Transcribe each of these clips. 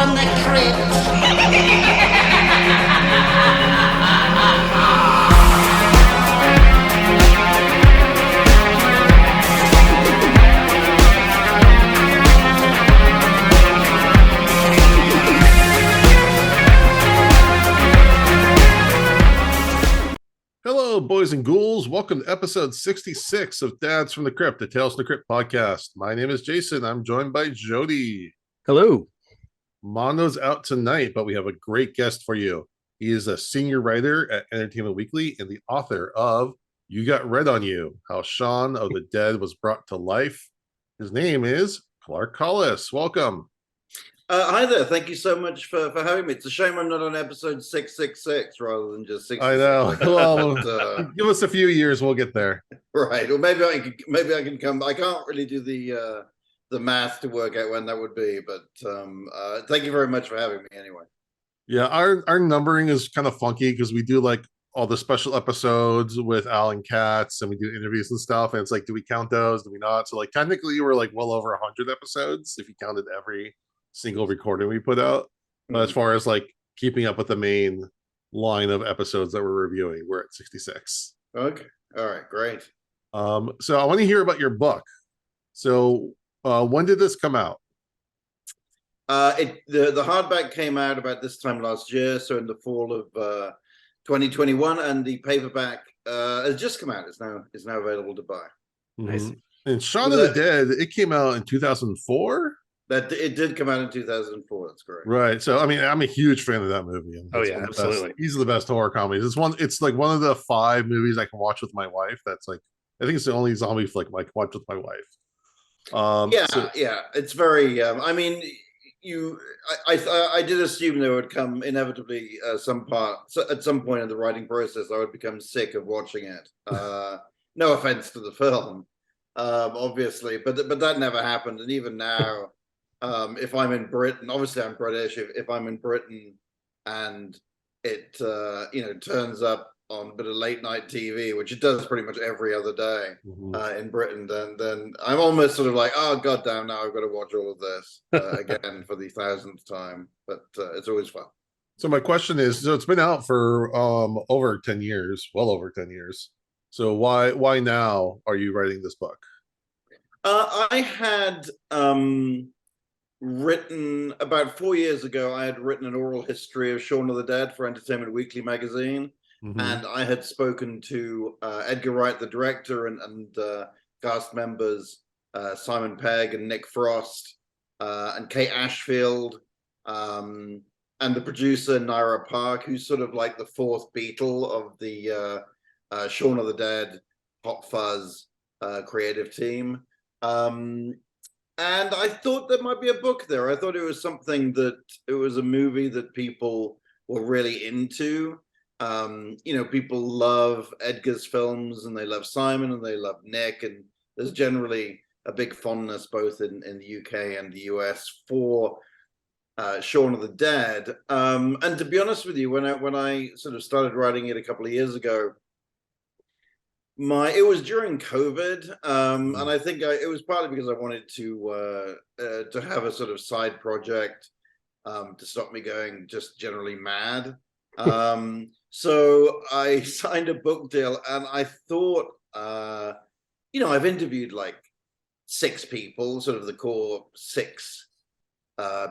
from the crypt. Hello, boys and ghouls. Welcome to episode 66 of Dads from the Crypt, the Tales from the Crypt podcast. My name is Jason. I'm joined by Jody. Hello. Mondo's out tonight, but we have a great guest for you. He is a senior writer at Entertainment Weekly and the author of You Got Red on You, How Shaun of the Dead Was Brought to Life. His name is Collis. Welcome. Hi there. Thank you so much for having me. It's a shame I'm not on episode 666 rather than just 66. I know. Well, give us a few years, we'll get there. Right. Well, maybe I can come. I can't really do the math to work out when that would be, but thank you very much for having me anyway. Yeah, our numbering is kind of funky because we do like all the special episodes with Alan Katz and we do interviews and stuff, and it's like, do we count those? Do we not? So like technically we're like well over 100 episodes if you counted every single recording we put out. But as far as like keeping up with the main line of episodes that we're reviewing, we're at 66. Okay. All right, great. So I want to hear about your book. So when did this come out? The hardback came out about this time last year, so in the fall of 2021, and the paperback has just come out. It's now available to buy. Nice. And Shaun of the Dead, it came out in 2004. That it did come out in 2004. That's correct. Right. So I mean, I'm a huge fan of that movie. Oh yeah, absolutely. These are the best horror comedies. It's like one of the 5 movies I can watch with my wife. That's like, I think it's the only zombie flick I can watch with my wife. Yeah. It's very. I mean, I did assume there would come inevitably at some point in the writing process I would become sick of watching it. No offense to the film, obviously, but that never happened. And even now. If I'm in Britain, obviously I'm British. If I'm in Britain and it turns up on a bit of late night TV, which it does pretty much every other day in Britain, then I'm almost sort of like, oh goddamn, now I've got to watch all of this again for the 1000th time. But it's always fun. So my question is, so it's been out for over 10 years, well over 10 years. So why now are you writing this book? I had written about 4 years ago. I had written an oral history of Shaun of the Dead for Entertainment Weekly magazine, and I had spoken to Edgar Wright, the director, and cast members Simon Pegg and Nick Frost and Kate Ashfield, and the producer Naira Park, who's sort of like the fourth Beatle of the Shaun of the Dead Hot Fuzz creative team. And I thought there might be a book there. I thought it was it was a movie that people were really into. People love Edgar's films and they love Simon and they love Nick. And there's generally a big fondness both in the UK and the US for Shaun of the Dead. And to be honest with you, when I sort of started writing it a couple of years ago, it was during COVID, and I think it was partly because I wanted to have a sort of side project to stop me going just generally mad. So I signed a book deal, and I thought, I've interviewed like 6 people, sort of the core 6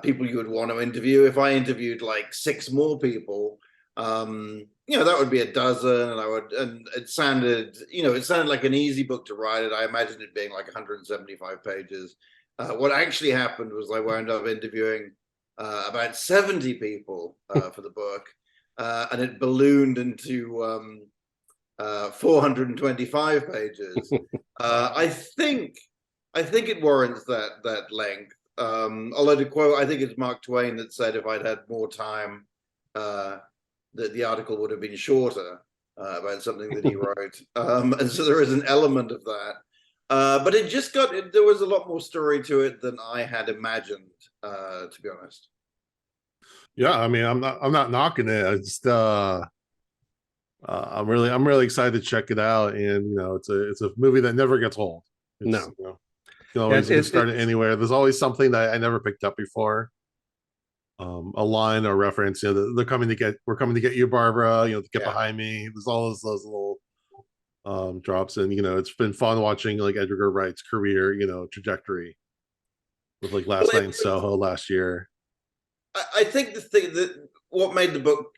people you would want to interview. If I interviewed like 6 more people, that would be a dozen, and it sounded like an easy book to write. I imagined it being like 175 pages. What actually happened was I wound up interviewing about 70 people for the book, and it ballooned into 425 pages. I think it warrants that length. Although to quote, I think it's Mark Twain that said if I'd had more time, that the article would have been shorter about something that he wrote. And so there is an element of that. But there was a lot more story to it than I had imagined, to be honest. Yeah, I mean, I'm not knocking it. I just I'm really excited to check it out, and it's a movie that never gets old. No, you can always start it anywhere. There's always something that I never picked up before. a line or reference. They're coming to get. We're coming to get you, Barbara. To get Yeah. behind me. There's all those little drops, and it's been fun watching like Edgar Wright's career, trajectory with like Last Night in Soho last year. I think the thing that what made the book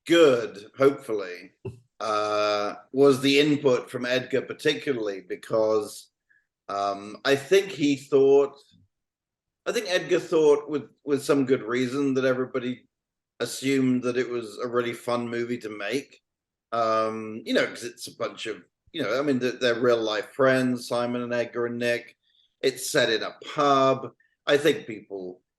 good, hopefully, was the input from Edgar, particularly because I think Edgar thought with some good reason that everybody assumed that it was a really fun movie to make. Because it's a bunch of, they're real life friends, Simon and Edgar and Nick. It's set in a pub. I think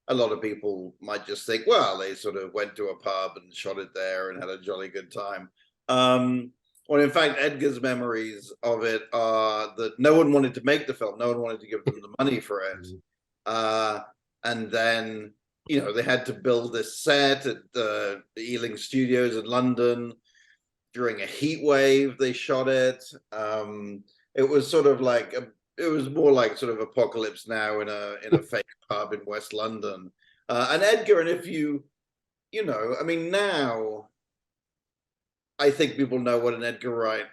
a lot of people might just think, well, they sort of went to a pub and shot it there and had a jolly good time. Well, in fact, Edgar's memories of it are that no one wanted to make the film. No one wanted to give them the money for it. And then, they had to build this set at the Ealing Studios in London. During a heat wave, they shot it. It was sort of like it was more like sort of Apocalypse Now in a fake pub in West London. And Edgar, and if now I think people know what an Edgar Wright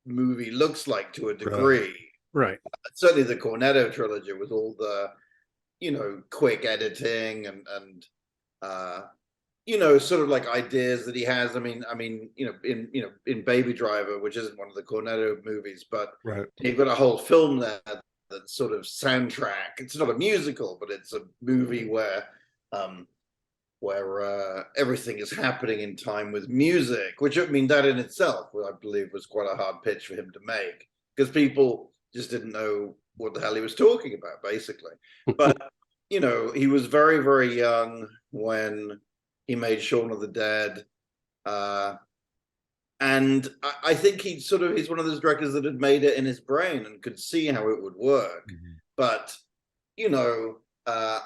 movie looks like to a degree. Right. Certainly the Cornetto trilogy with all the, quick editing and sort of like ideas that he has. In Baby Driver, which isn't one of the Cornetto movies, but you've got a whole film there that's sort of soundtrack. It's not a musical, but it's a movie where everything is happening in time with music, which that in itself, I believe, was quite a hard pitch for him to make because people just didn't know what the hell he was talking about, basically. But, he was very, very young when he made Shaun of the Dead. And I think he's one of those directors that had made it in his brain and could see how it would work. Mm-hmm. But,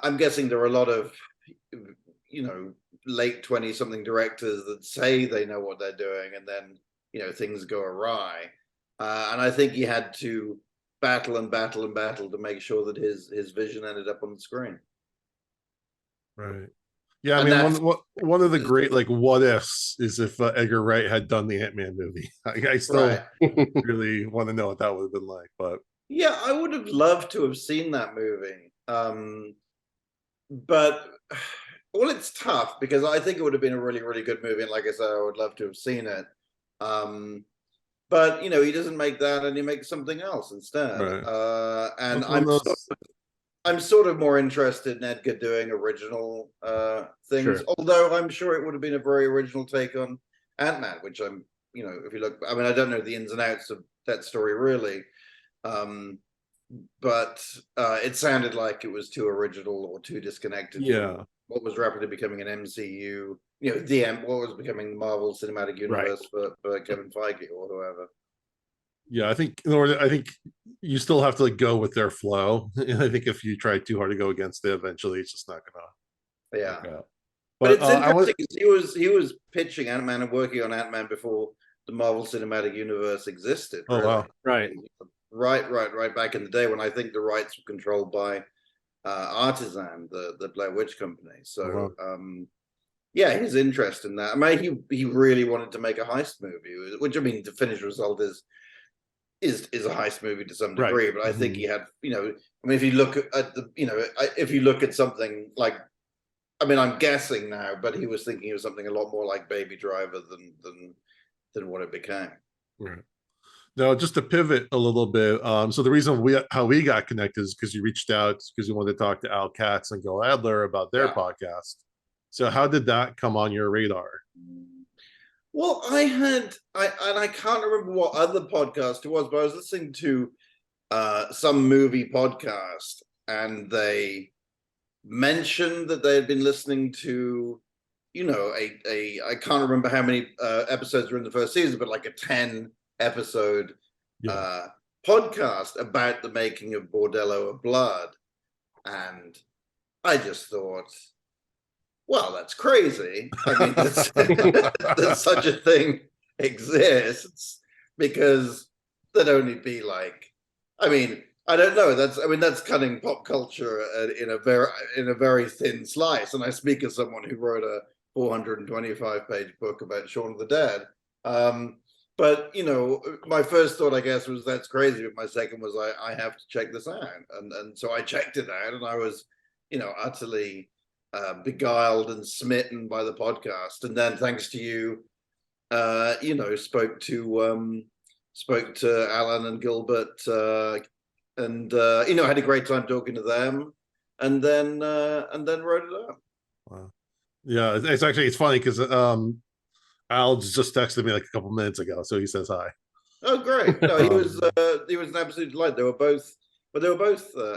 I'm guessing there are a lot of, late 20-something directors that say they know what they're doing and then, things go awry. And I think he had to battle to make sure that his vision ended up on the screen. Right. Yeah, one of the great what ifs is if Edgar Wright had done the Ant-Man movie. I still really want to know what that would have been like. But yeah, I would have loved to have seen that movie. But it's tough because I think it would have been a really, really good movie, and like I said, I would love to have seen it. But he doesn't make that, and he makes something else instead. Right. And I'm sort of more interested in Edgar doing original things, although I'm sure it would have been a very original take on Ant-Man, which if you look, I don't know the ins and outs of that story really, but it sounded like it was too original or too disconnected from what was rapidly becoming an MCU, what was becoming the Marvel Cinematic Universe for Kevin Feige or whoever. Yeah, I think you still have to go with their flow. And I think if you try too hard to go against it, eventually it's just not gonna. Yeah. But it's interesting because he was pitching Ant-Man and working on Ant-Man before the Marvel Cinematic Universe existed. Oh, wow. Right. Right back in the day when I think the rights were controlled by Artisan, the Blair Witch Company. So his interest in that. He really wanted to make a heist movie, which the finished result is a heist movie to some degree, but I think he had, if you look at if you look at something like, I'm guessing now, but he was thinking of something a lot more like Baby Driver than what it became. Right. Now, just to pivot a little bit, so the reason how we got connected is because you reached out because you wanted to talk to Al Katz and Gil Adler about their podcast. So how did that come on your radar? Well, I can't remember what other podcast it was, but I was listening to some movie podcast, and they mentioned that they had been listening to, I can't remember how many episodes were in the first season, but like a 10-episode podcast about the making of Bordello of Blood, and I just thought, well, that's crazy. That such a thing exists, because there'd only be like, I I don't know. That's cutting pop culture in a very thin slice. And I speak as someone who wrote a 425-page book about Shaun of the Dead. But my first thought, I guess, was that's crazy. But my second was I have to check this out, and so I checked it out, and I was, utterly beguiled and smitten by the podcast. And then, thanks to you, spoke to Alan and Gilbert, and had a great time talking to them, and then wrote it up. Wow. Yeah, it's funny because Al just texted me like a couple minutes ago, so he says hi. Oh, great! No, he was an absolute delight. They were both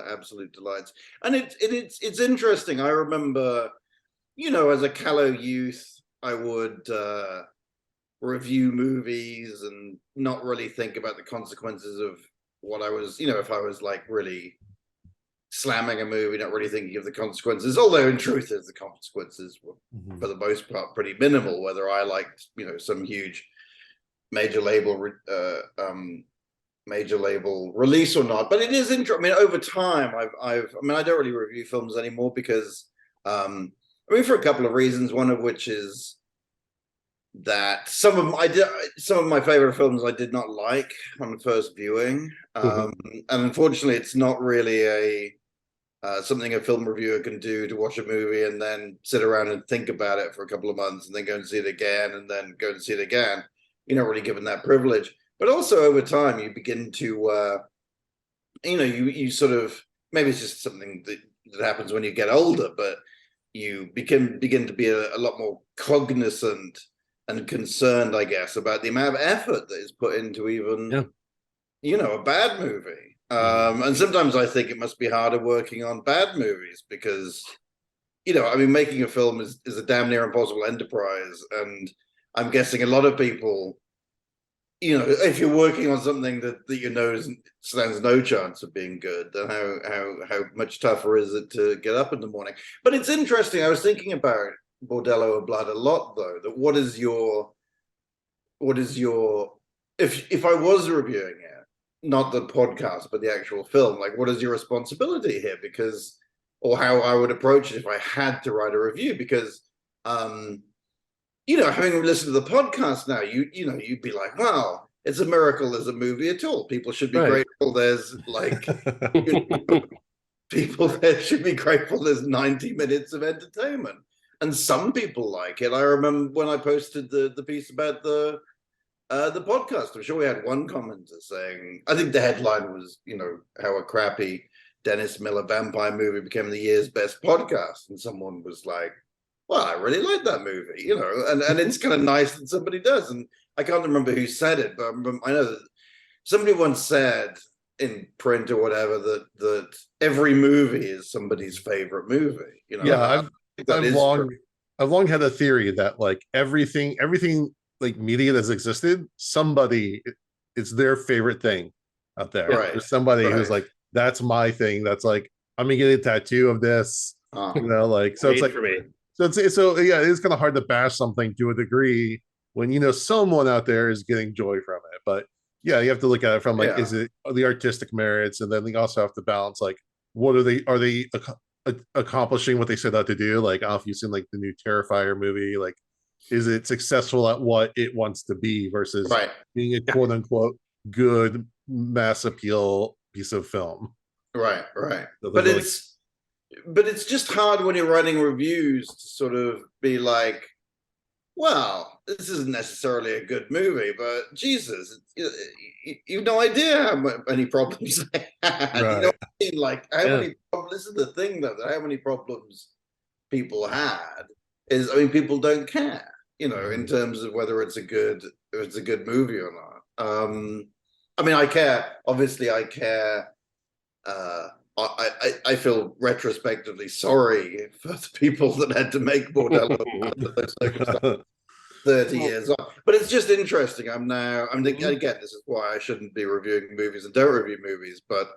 absolute delights, and it's interesting. I remember, as a callow youth, I would review movies and not really think about the consequences of what I was, if I was like really slamming a movie, not really thinking of the consequences, although in truth the consequences were for the most part pretty minimal, whether I liked some huge major label release or not. But it is interesting. Over time I don't really review films anymore because for a couple of reasons, one of which is that some of my favorite films I did not like on first viewing, and unfortunately it's not really something a film reviewer can do, to watch a movie and then sit around and think about it for a couple of months and then go and see it again and then go and see it again. You're not really given that privilege. But also over time you begin to you sort of, maybe it's just something that happens when you get older, but you begin to be a lot more cognizant and concerned, I guess, about the amount of effort that is put into even, a bad movie. And sometimes I think it must be harder working on bad movies because, making a film is a damn near impossible enterprise. And I'm guessing a lot of people, if you're working on something that stands no chance of being good, then how much tougher is it to get up in the morning? But it's interesting. I was thinking about Bordello of Blood a lot, though. That what is your if I was reviewing it, not the podcast but the actual film, like what is your responsibility here? Because, or how I would approach it if I had to write a review, because having listened to the podcast now, you'd be like, wow, it's a miracle there's a movie at all. People should be grateful there's like people there should be grateful there's 90 minutes of entertainment. And some people like it. I remember when I posted the piece about the podcast, I'm sure we had one commenter saying, I think the headline was, how a crappy Dennis Miller vampire movie became the year's best podcast. And someone was like, well, I really like that movie, and it's kind of nice that somebody does. And I can't remember who said it, but I know that somebody once said in print or whatever that every movie is somebody's favorite movie. Yeah, I've long had a theory that like everything like media that's existed, somebody, it's their favorite thing out there. Right. There's somebody who's like, that's my thing. That's like, I'm gonna get a tattoo of this. Like, so it's like, for me. So yeah, it is kind of hard to bash something to a degree when someone out there is getting joy from it. But yeah, you have to look at it from like, is it the artistic merits, and then you also have to balance like, what are they accomplishing what they set out to do? Like, I don't know if you've seen like the new Terrifier movie, like, is it successful at what it wants to be versus being a quote unquote good mass appeal piece of film? Right. So But it's just hard when you're writing reviews to sort of be like, well, this isn't necessarily a good movie, but Jesus, you've no idea how many problems I had. Right. You know what I mean? Like, how many problems? This is the thing, though, that how many problems people had is, people don't care, in terms of whether it's a good movie or not. I care. Obviously, I care. I feel retrospectively sorry for the people that had to make Bordello under those circumstances 30 years on. But it's just interesting. Again, this is why I shouldn't be reviewing movies and don't review movies. But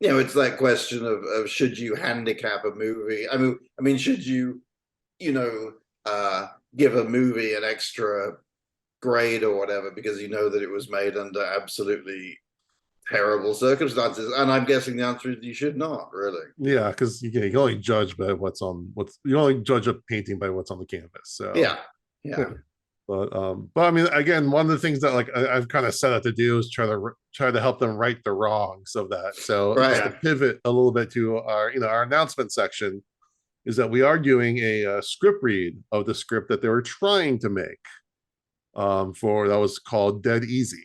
it's that question of should you handicap a movie? Should you, give a movie an extra grade or whatever because you know that it was made under absolutely terrible circumstances. And I'm guessing the answer is you should not, really. Yeah, because you can only judge by you only judge a painting by what's on the canvas. So Yeah. but I mean, again, one of the things that like I've kind of set out to do is try to help them right the wrongs of that. So just to Right. pivot a little bit to our announcement section is that we are doing a script read of the script that they were trying to make for that was called Dead Easy.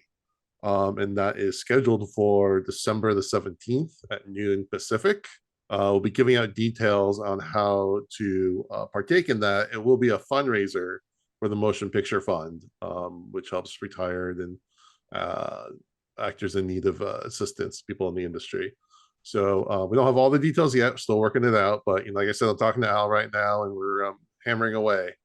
And that is scheduled for December the 17th at noon Pacific. We'll be giving out details on how to partake in that. It will be a fundraiser for the Motion Picture Fund, which helps retired and actors in need of assistance, people in the industry. So we don't have all the details yet, still working it out. But like I said, I'm talking to Al right now, and we're hammering away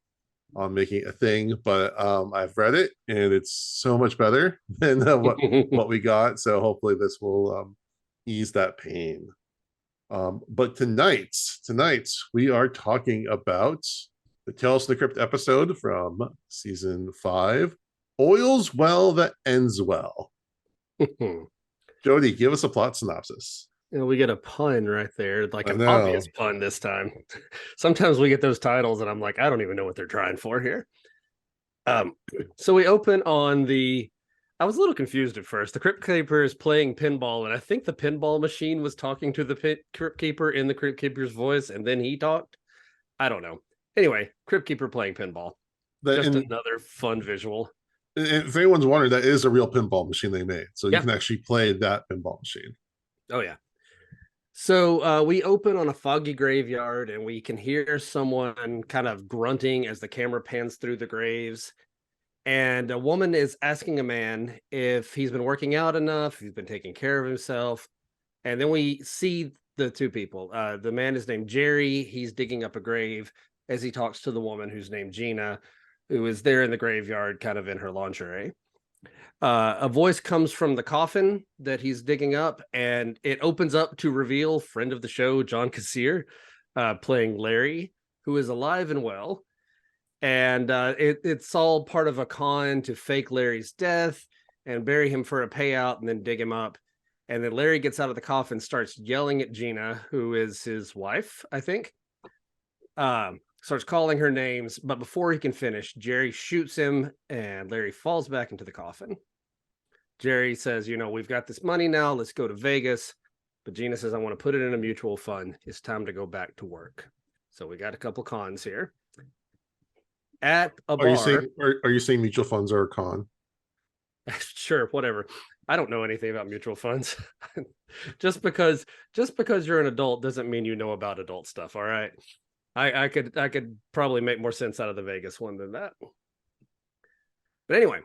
on making a thing. But I've read it, and it's so much better than what we got. So hopefully this will ease that pain. But tonight we are talking about the Tales from the Crypt episode from season 5, Oil's Well That Ends Well. Jody, give us a plot synopsis. We get a pun right there, like an obvious pun this time. Sometimes we get those titles and I'm like, I don't even know what they're trying for here. So we open on I was a little confused at first. The Crypt Keeper is playing pinball, and I think the pinball machine was talking to the Crypt Keeper in the Crypt Keeper's voice, and then he talked. I don't know. Anyway, Crypt Keeper playing pinball. Just another fun visual. If anyone's wondering, that is a real pinball machine they made. So you can actually play that pinball machine. Oh, yeah. So we open on a foggy graveyard, and we can hear someone kind of grunting as the camera pans through the graves. And a woman is asking a man if he's been working out enough, if he's been taking care of himself. And then we see the two people. The man is named Jerry. He's digging up a grave as he talks to the woman who's named Gina, who is there in the graveyard, kind of in her lingerie. A voice comes from the coffin that he's digging up, and it opens up to reveal friend of the show, John Kassir, playing Larry, who is alive and well. And it's all part of a con to fake Larry's death and bury him for a payout and then dig him up. And then Larry gets out of the coffin, starts yelling at Gina, who is his wife, I think. Starts calling her names, but before he can finish, Jerry shoots him and Larry falls back into the coffin. Jerry says, we've got this money now, let's go to Vegas. But Gina says, I want to put it in a mutual fund. It's time to go back to work. So we got a couple cons here. At a bar. Are you saying mutual funds are a con? Sure, whatever. I don't know anything about mutual funds. just because you're an adult doesn't mean you know about adult stuff, all right? I could probably make more sense out of the Vegas one than that. But anyway,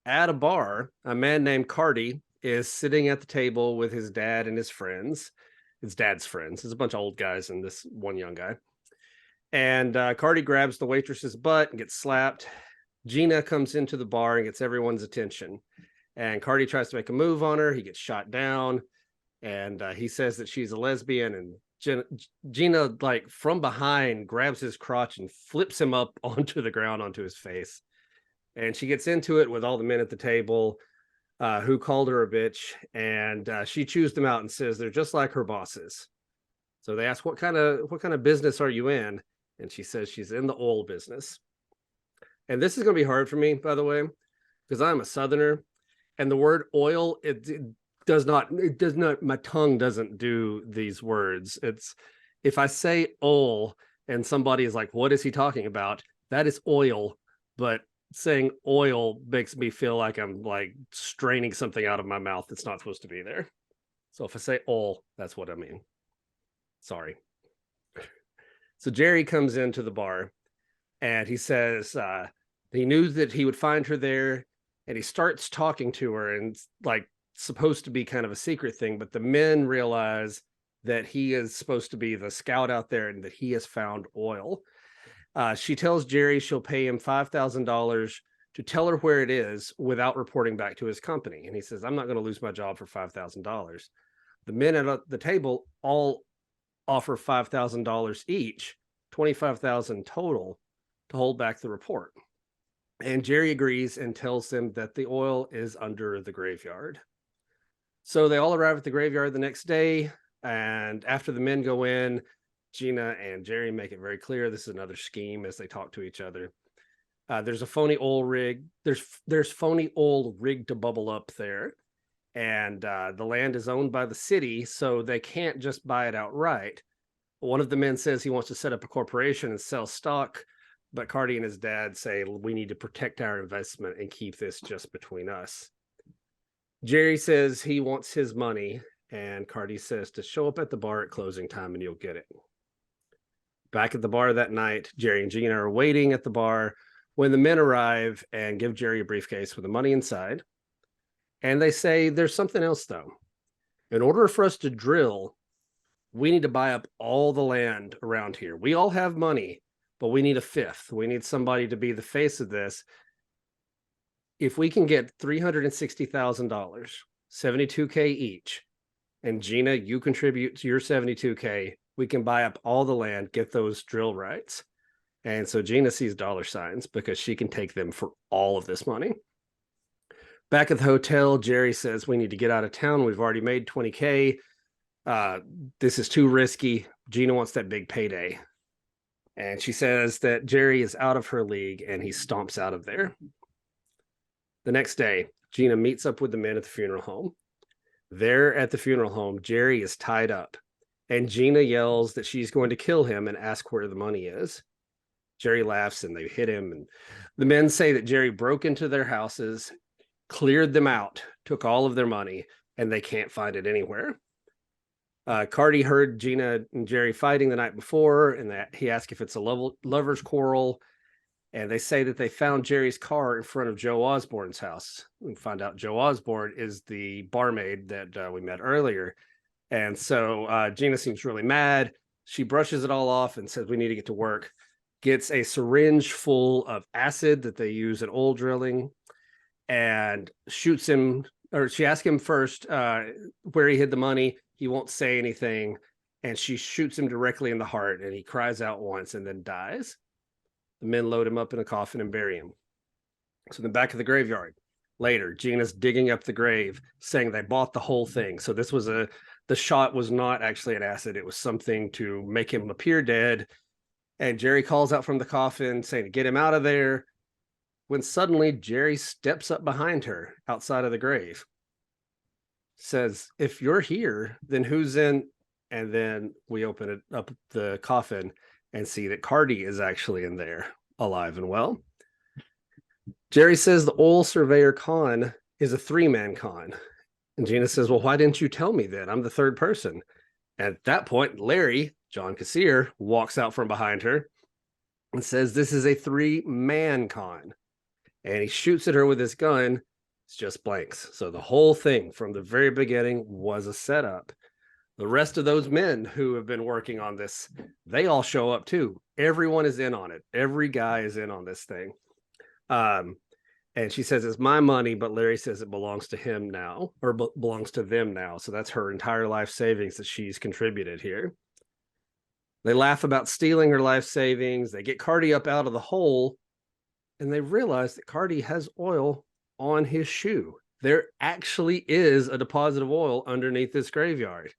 at a bar, a man named Cardi is sitting at the table with his dad and his friends. His dad's friends. There's a bunch of old guys and this one young guy. And Cardi grabs the waitress's butt and gets slapped. Gina comes into the bar and gets everyone's attention. And Cardi tries to make a move on her. He gets shot down. And he says that she's a lesbian. And Gina, like from behind, grabs his crotch and flips him up onto the ground, onto his face. And she gets into it with all the men at the table who called her a bitch. And she chews them out and says they're just like her bosses. So they ask, what kind of business are you in? And she says she's in the oil business. And this is going to be hard for me, by the way, because I'm a Southerner. And the word oil, it does not, my tongue doesn't do these words. It's, if I say oil and somebody is like, what is he talking about? That is oil. But saying oil makes me feel like I'm like straining something out of my mouth that's not supposed to be there. So if I say oil, that's what I mean. Sorry. So Jerry comes into the bar and he says he knew that he would find her there, and he starts talking to her, and like supposed to be kind of a secret thing, but the men realize that he is supposed to be the scout out there and that he has found oil. She tells Jerry she'll pay him $5,000 to tell her where it is without reporting back to his company. And he says, I'm not going to lose my job for $5,000. The men at the table all offer $5,000 each, $25,000 total, to hold back the report. And Jerry agrees and tells them that the oil is under the graveyard. So they all arrive at the graveyard the next day, and after the men go in, Gina and Jerry make it very clear this is another scheme as they talk to each other. There's a phony oil rig. There's phony oil rigged to bubble up there, and the land is owned by the city, so they can't just buy it outright. One of the men says he wants to set up a corporation and sell stock, but Cardi and his dad say we need to protect our investment and keep this just between us. Jerry says he wants his money, and Cardi says to show up at the bar at closing time and you'll get it. Back at the bar that night, Jerry and Gina are waiting at the bar when the men arrive and give Jerry a briefcase with the money inside. And they say there's something else, though. In order for us to drill, we need to buy up all the land around here. We all have money, but we need a fifth. We need somebody to be the face of this. If we can get $360,000, $72K each, and Gina, you contribute to your $72K, we can buy up all the land, get those drill rights. And so Gina sees dollar signs because she can take them for all of this money. Back at the hotel, Jerry says, we need to get out of town. We've already made 20K. This is too risky. Gina wants that big payday. And she says that Jerry is out of her league and he stomps out of there. The next day, Gina meets up with the men at the funeral home. There at the funeral home, Jerry is tied up, and Gina yells that she's going to kill him and ask where the money is. Jerry laughs and they hit him. And the men say that Jerry broke into their houses, cleared them out, took all of their money, and they can't find it anywhere. Cardi heard Gina and Jerry fighting the night before, and that he asked if it's a lover's quarrel. And they say that they found Jerry's car in front of Joe Osborne's house. We find out Joe Osborne is the barmaid that we met earlier. And so Gina seems really mad. She brushes it all off and says, we need to get to work. Gets a syringe full of acid that they use in oil drilling and shoots him, or she asks him first where he hid the money. He won't say anything. And she shoots him directly in the heart, and he cries out once and then dies. The men load him up in a coffin and bury him. So in the back of the graveyard, later, Gina's digging up the grave, saying they bought the whole thing. So this was the shot was not actually an acid. It was something to make him appear dead. And Jerry calls out from the coffin saying to get him out of there, when suddenly Jerry steps up behind her outside of the grave. Says, if you're here, then who's in? And then we open it up, the coffin, and see that Cardi is actually in there, alive and well. Jerry says the oil surveyor Kahan is a 3-man con. And Gina says, well, why didn't you tell me then? I'm the third person. At that point, Larry, John Kassir, walks out from behind her and says, this is a 3-man con. And he shoots at her with his gun. It's just blanks. So the whole thing from the very beginning was a setup. The rest of those men who have been working on this, they all show up too. Everyone is in on it. Every guy is in on this thing. And she says, it's my money, but Larry says it belongs to him now, or belongs to them now. So that's her entire life savings that she's contributed here. They laugh about stealing her life savings. They get Cardi up out of the hole, and they realize that Cardi has oil on his shoe. There actually is a deposit of oil underneath this graveyard.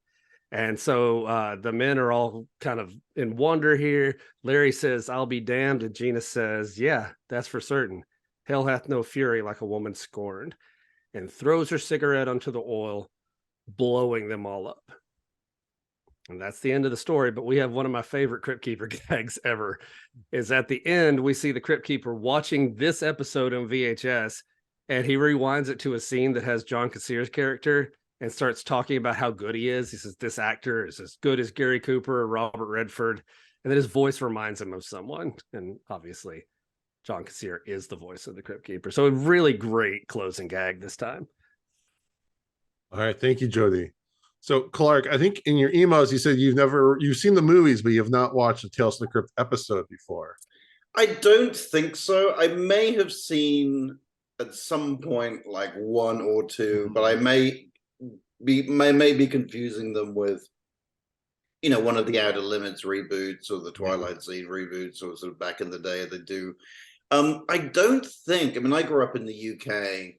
And so the men are all kind of in wonder here. Larry says, I'll be damned. And Gina says, yeah, that's for certain. Hell hath no fury like a woman scorned. And throws her cigarette onto the oil, blowing them all up. And that's the end of the story. But we have one of my favorite Crypt Keeper gags ever. Is at the end, we see the Crypt Keeper watching this episode on VHS. And he rewinds it to a scene that has John Kassir's character and starts talking about how good he is. He says, this actor is as good as Gary Cooper or Robert Redford. And then his voice reminds him of someone. And obviously, John Kassir is the voice of the Crypt Keeper. So a really great closing gag this time. All right. Thank you, Jody. So Clark, I think in your emails, you said you've seen the movies, but you have not watched a Tales from the Crypt episode before. I don't think so. I may have seen at some point like one or two, but I may be confusing them with, one of the Outer Limits reboots or the Twilight Zone reboots, or sort of back in the day they do. I don't think. I grew up in the UK,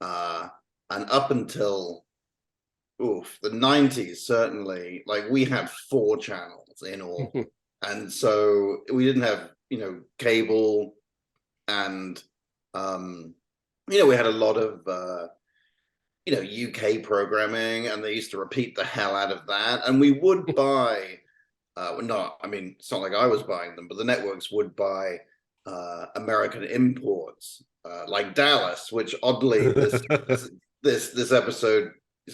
and up until the 90s, certainly, like we had 4 channels in all. And so we didn't have, cable, and, we had a lot of, UK programming, and they used to repeat the hell out of that. And we would buy, it's not like I was buying them, but the networks would buy American imports, like Dallas, which oddly this episode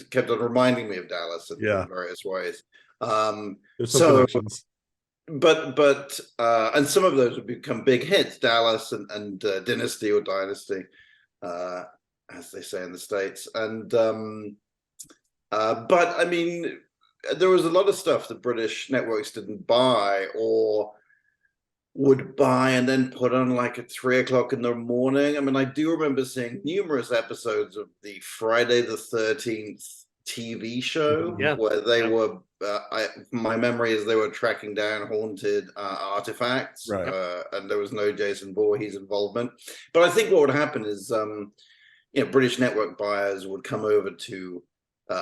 kept on reminding me of Dallas in various ways. There's some connections. But and some of those would become big hits, Dallas and Dynasty or Dynasty, as they say in the States. And but I mean, there was a lot of stuff that British networks didn't buy, or would buy and then put on like at 3 o'clock in the morning. I mean, I do remember seeing numerous episodes of the Friday the 13th TV show, where they were, my memory is they were tracking down haunted artifacts, and there was no Jason Voorhees involvement. But I think what would happen is, British network buyers would come over to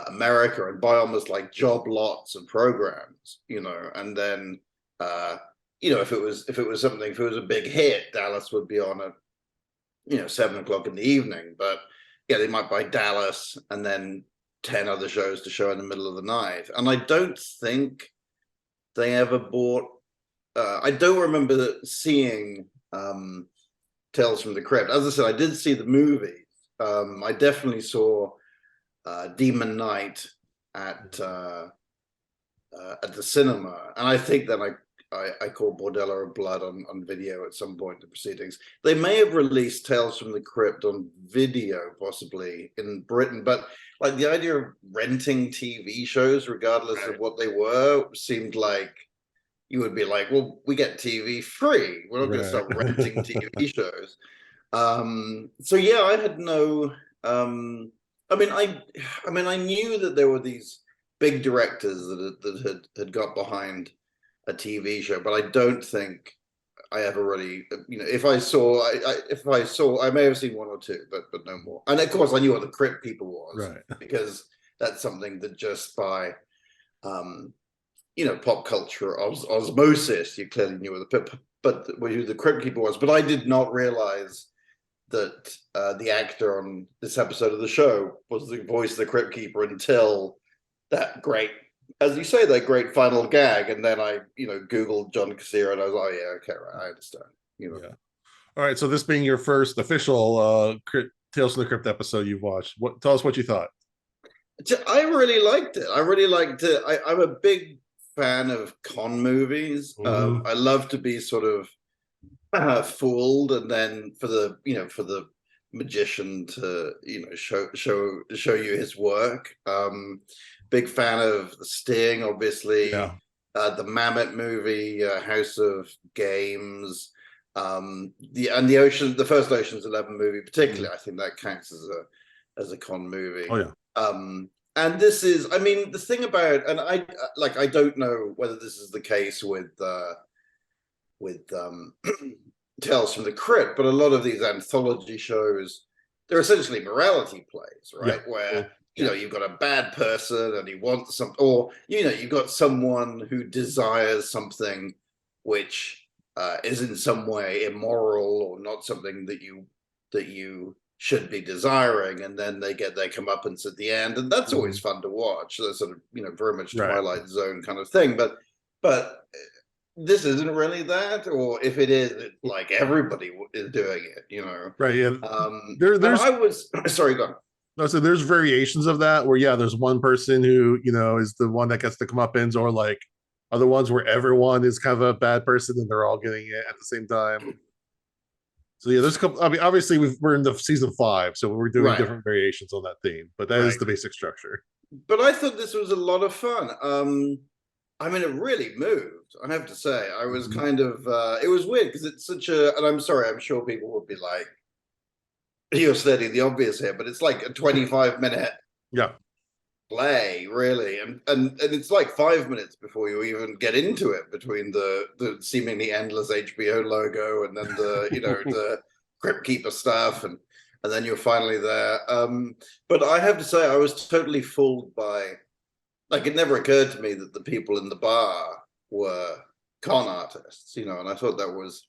America and buy almost like job lots of programs, and then, if it was a big hit, Dallas would be on at 7 o'clock in the evening. But they might buy Dallas and then 10 other shows to show in the middle of the night. And I don't think they ever bought, I don't remember seeing Tales from the Crypt. As I said, I did see the movie. I definitely saw Demon Knight at the cinema, and I think that I caught Bordello of Blood on video at some point in the proceedings. They may have released Tales from the Crypt on video, possibly in Britain, but like the idea of renting TV shows, regardless of what they were, seemed like you would be like, well, we get TV free. We're not going to start renting TV shows. So yeah, I had no. I knew that there were these big directors that had got behind a TV show, but I don't think I ever really, if I saw, I may have seen 1 or 2, but no more. And of course, I knew what the Crypt Keeper was, because that's something that just by, pop culture osmosis, you clearly knew what who the Crypt Keeper was. But I did not realize that the actor on this episode of the show was the voice of the Crypt Keeper until that great, as you say, that great final gag. And then I, Googled John Kassir, and I was like, yeah, okay, right, I understand. All right, so this being your first official Tales from the Crypt episode you've watched, tell us what you thought. I really liked it. I'm a big fan of con movies. I love to be sort of fooled, and then for the magician to show you his work. Big fan of The Sting, obviously. The Mamet movie, House of Games, the first Ocean's 11 movie, particularly. I think that counts as a con movie. And this is, the thing about, and I don't know whether this is the case with Tales from the Crypt, but a lot of these anthology shows, they're essentially morality plays, right? Where you've got a bad person and he wants something, or you've got someone who desires something which is in some way immoral, or not something that you should be desiring, and then they get their comeuppance at the end, and that's always fun to watch. That's sort of very much Twilight Zone kind of thing, but this isn't really that, or if it is, like everybody is doing it, Right. Yeah. Sorry, go on. No, so there's variations of that where there's one person who is the one that gets the comeuppance, or like other ones where everyone is kind of a bad person and they're all getting it at the same time. So there's a couple. Obviously we're in the season 5, so we're doing different variations on that theme, but that is the basic structure. But I thought this was a lot of fun. It really moved, I have to say. I was kind of, it was weird because it's such a, and I'm sorry, I'm sure people would be like, you're stating the obvious here, but it's like a 25-minute play, really. And it's like 5 minutes before you even get into it, between the seemingly endless HBO logo and then the, the Crypt Keeper stuff. And and then you're finally there. But I have to say, I was totally fooled by, like, it never occurred to me that the people in the bar were con artists, you know, and I thought that was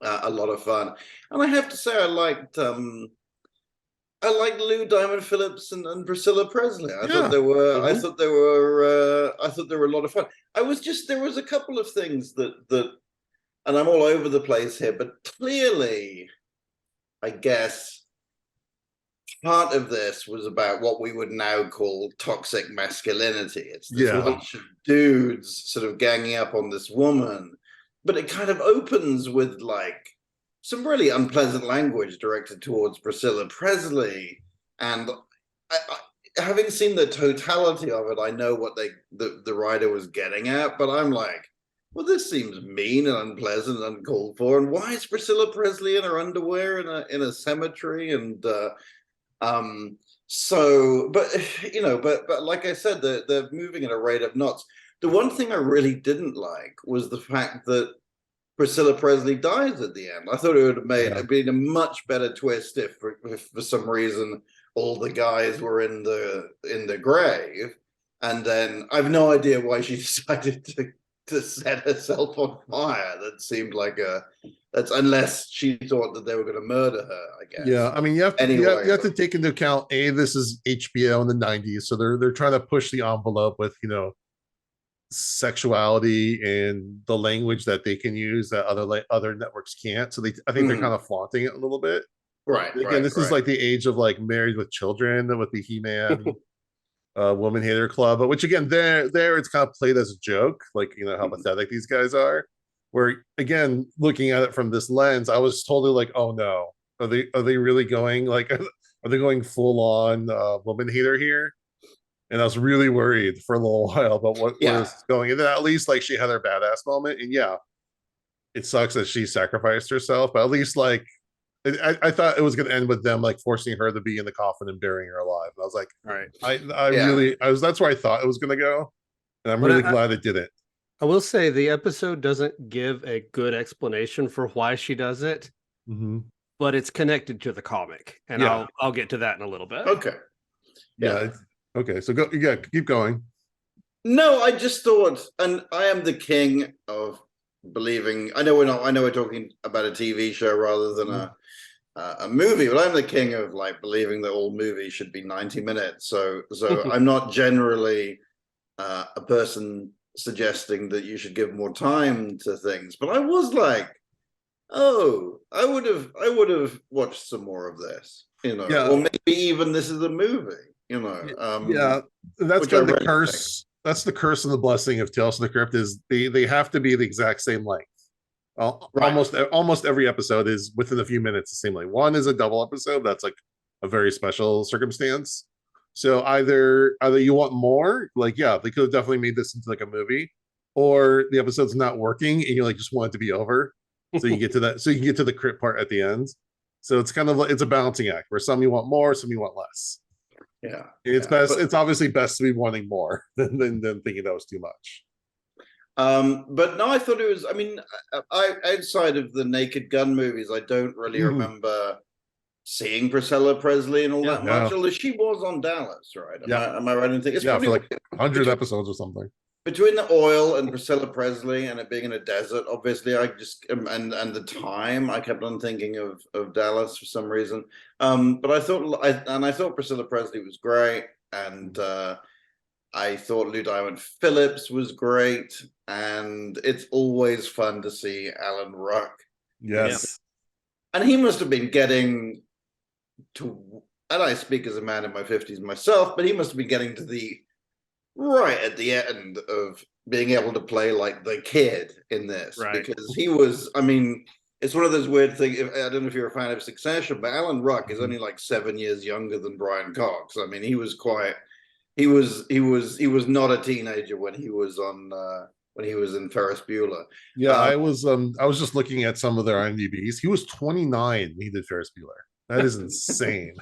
a lot of fun. And I have to say, I liked Lou Diamond Phillips and Priscilla Presley. I thought they were I thought they were a lot of fun. There was a couple of things that and I'm all over the place here, but clearly, I guess part of this was about what we would now call toxic masculinity. It's this bunch of dudes sort of ganging up on this woman, but it kind of opens with like some really unpleasant language directed towards Priscilla Presley. And having seen the totality of it, I know what the writer was getting at, but I'm like, well, this seems mean and unpleasant and uncalled for. And why is Priscilla Presley in her underwear in a cemetery? And so, but you know, but like I said, they're moving at a rate of knots. The one thing I really didn't like was the fact that Priscilla Presley dies at the end. I thought it would have been a much better twist if for some reason all the guys were in the grave, and then I've no idea why she decided to set herself on fire. That seemed like that's unless she thought that they were going to murder her, I guess. Yeah, I mean, you have to take into account this is HBO in the 90s, so they're trying to push the envelope with, you know, sexuality and the language that they can use that other networks can't. So I think they're kind of flaunting it a little bit. Right. Again, this is like the age of like Married with Children with the He-Man Woman Hater Club, but which again, there it's kind of played as a joke, like, you know, how pathetic these guys are. Where again, looking at it from this lens, I was totally like, oh no, are they really going like, are they going full on woman hater here? And I was really worried for a little while about what was going. And then at least like she had her badass moment, and it sucks that she sacrificed herself, but at least like I thought it was going to end with them like forcing her to be in the coffin and burying her alive. And I was like, all right, that's where I thought it was going to go, and I'm really glad it didn't. I will say the episode doesn't give a good explanation for why she does it, but it's connected to the comic, and I'll get to that in a little bit. Okay. Okay. So go. Yeah, keep going. No, I just thought, and I am the king of believing. I know we're talking about a TV show rather than a movie, but I'm the king of like believing that all movies should be 90 minutes. So I'm not generally a person suggesting that you should give more time to things, but I was like, oh, I would have watched some more of this, you know, or maybe even this is a movie, you know. That's kind of the curse. That's the curse and the blessing of Tales from the Crypt is they have to be the exact same length. Almost every episode is within a few minutes the same length. One is a double episode. That's like a very special circumstance. So either you want more, like, they could have definitely made this into like a movie, or the episode's not working and you like just want it to be over. So you get to that, so you can get to the crypt part at the end. So it's kind of like, it's a balancing act where some you want more, some you want less. Yeah. It's obviously best to be wanting more than thinking that was too much. But no, I thought it was, I mean, outside of the Naked Gun movies, I don't really remember seeing Priscilla Presley and all that much, although she was on Dallas, right? Am I right in thinking? For like 100 episodes or something. Between the oil and Priscilla Presley and it being in a desert, obviously, I just and the time, I kept on thinking of Dallas for some reason. But I thought Priscilla Presley was great, and I thought Lou Diamond Phillips was great, and it's always fun to see Alan Ruck. Yes, and he must have been getting to, and I speak as a man in my 50s myself, but he must have been getting to the right at the end of being able to play like the kid in this, because he was, I mean, it's one of those weird things. I don't know if you're a fan of Succession, but Alan Ruck is only like 7 years younger than Brian Cox. I mean, he was not a teenager when he was in Ferris Bueller. I was just looking at some of their IMDb's. He was 29 when he did Ferris Bueller. That is insane.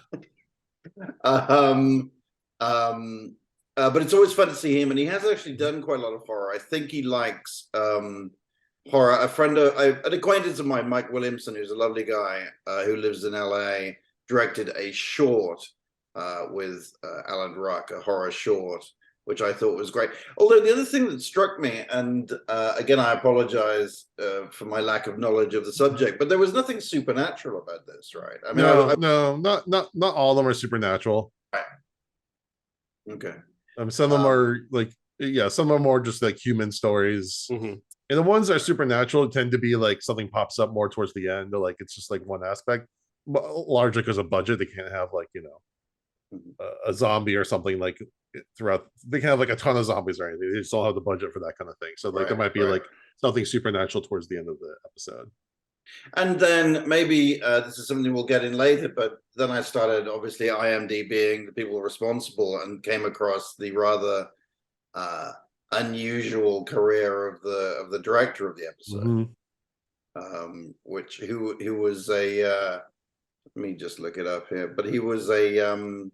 But it's always fun to see him, and he has actually done quite a lot of horror. I think he likes horror. An acquaintance of mine, Mike Williamson, who's a lovely guy who lives in LA, directed a short with Alan Ruck, a horror short, which I thought was great. Although the other thing that struck me, and again, I apologize for my lack of knowledge of the subject, but there was nothing supernatural about this, right? I mean, no, not all of them are supernatural. Okay. Some of them are like, yeah, some of them are just like human stories. Mhm. And the ones that are supernatural tend to be like something pops up more towards the end, or like it's just like one aspect, but largely because of budget. They can't have like, a zombie or something like throughout. They can have like a ton of zombies or anything. They just don't have the budget for that kind of thing. So like there might be like something supernatural towards the end of the episode. And then maybe this is something we'll get in later, but then I started obviously IMDb being the people responsible and came across the rather unusual career of the director of the episode, who was a let me just look it up here, but he was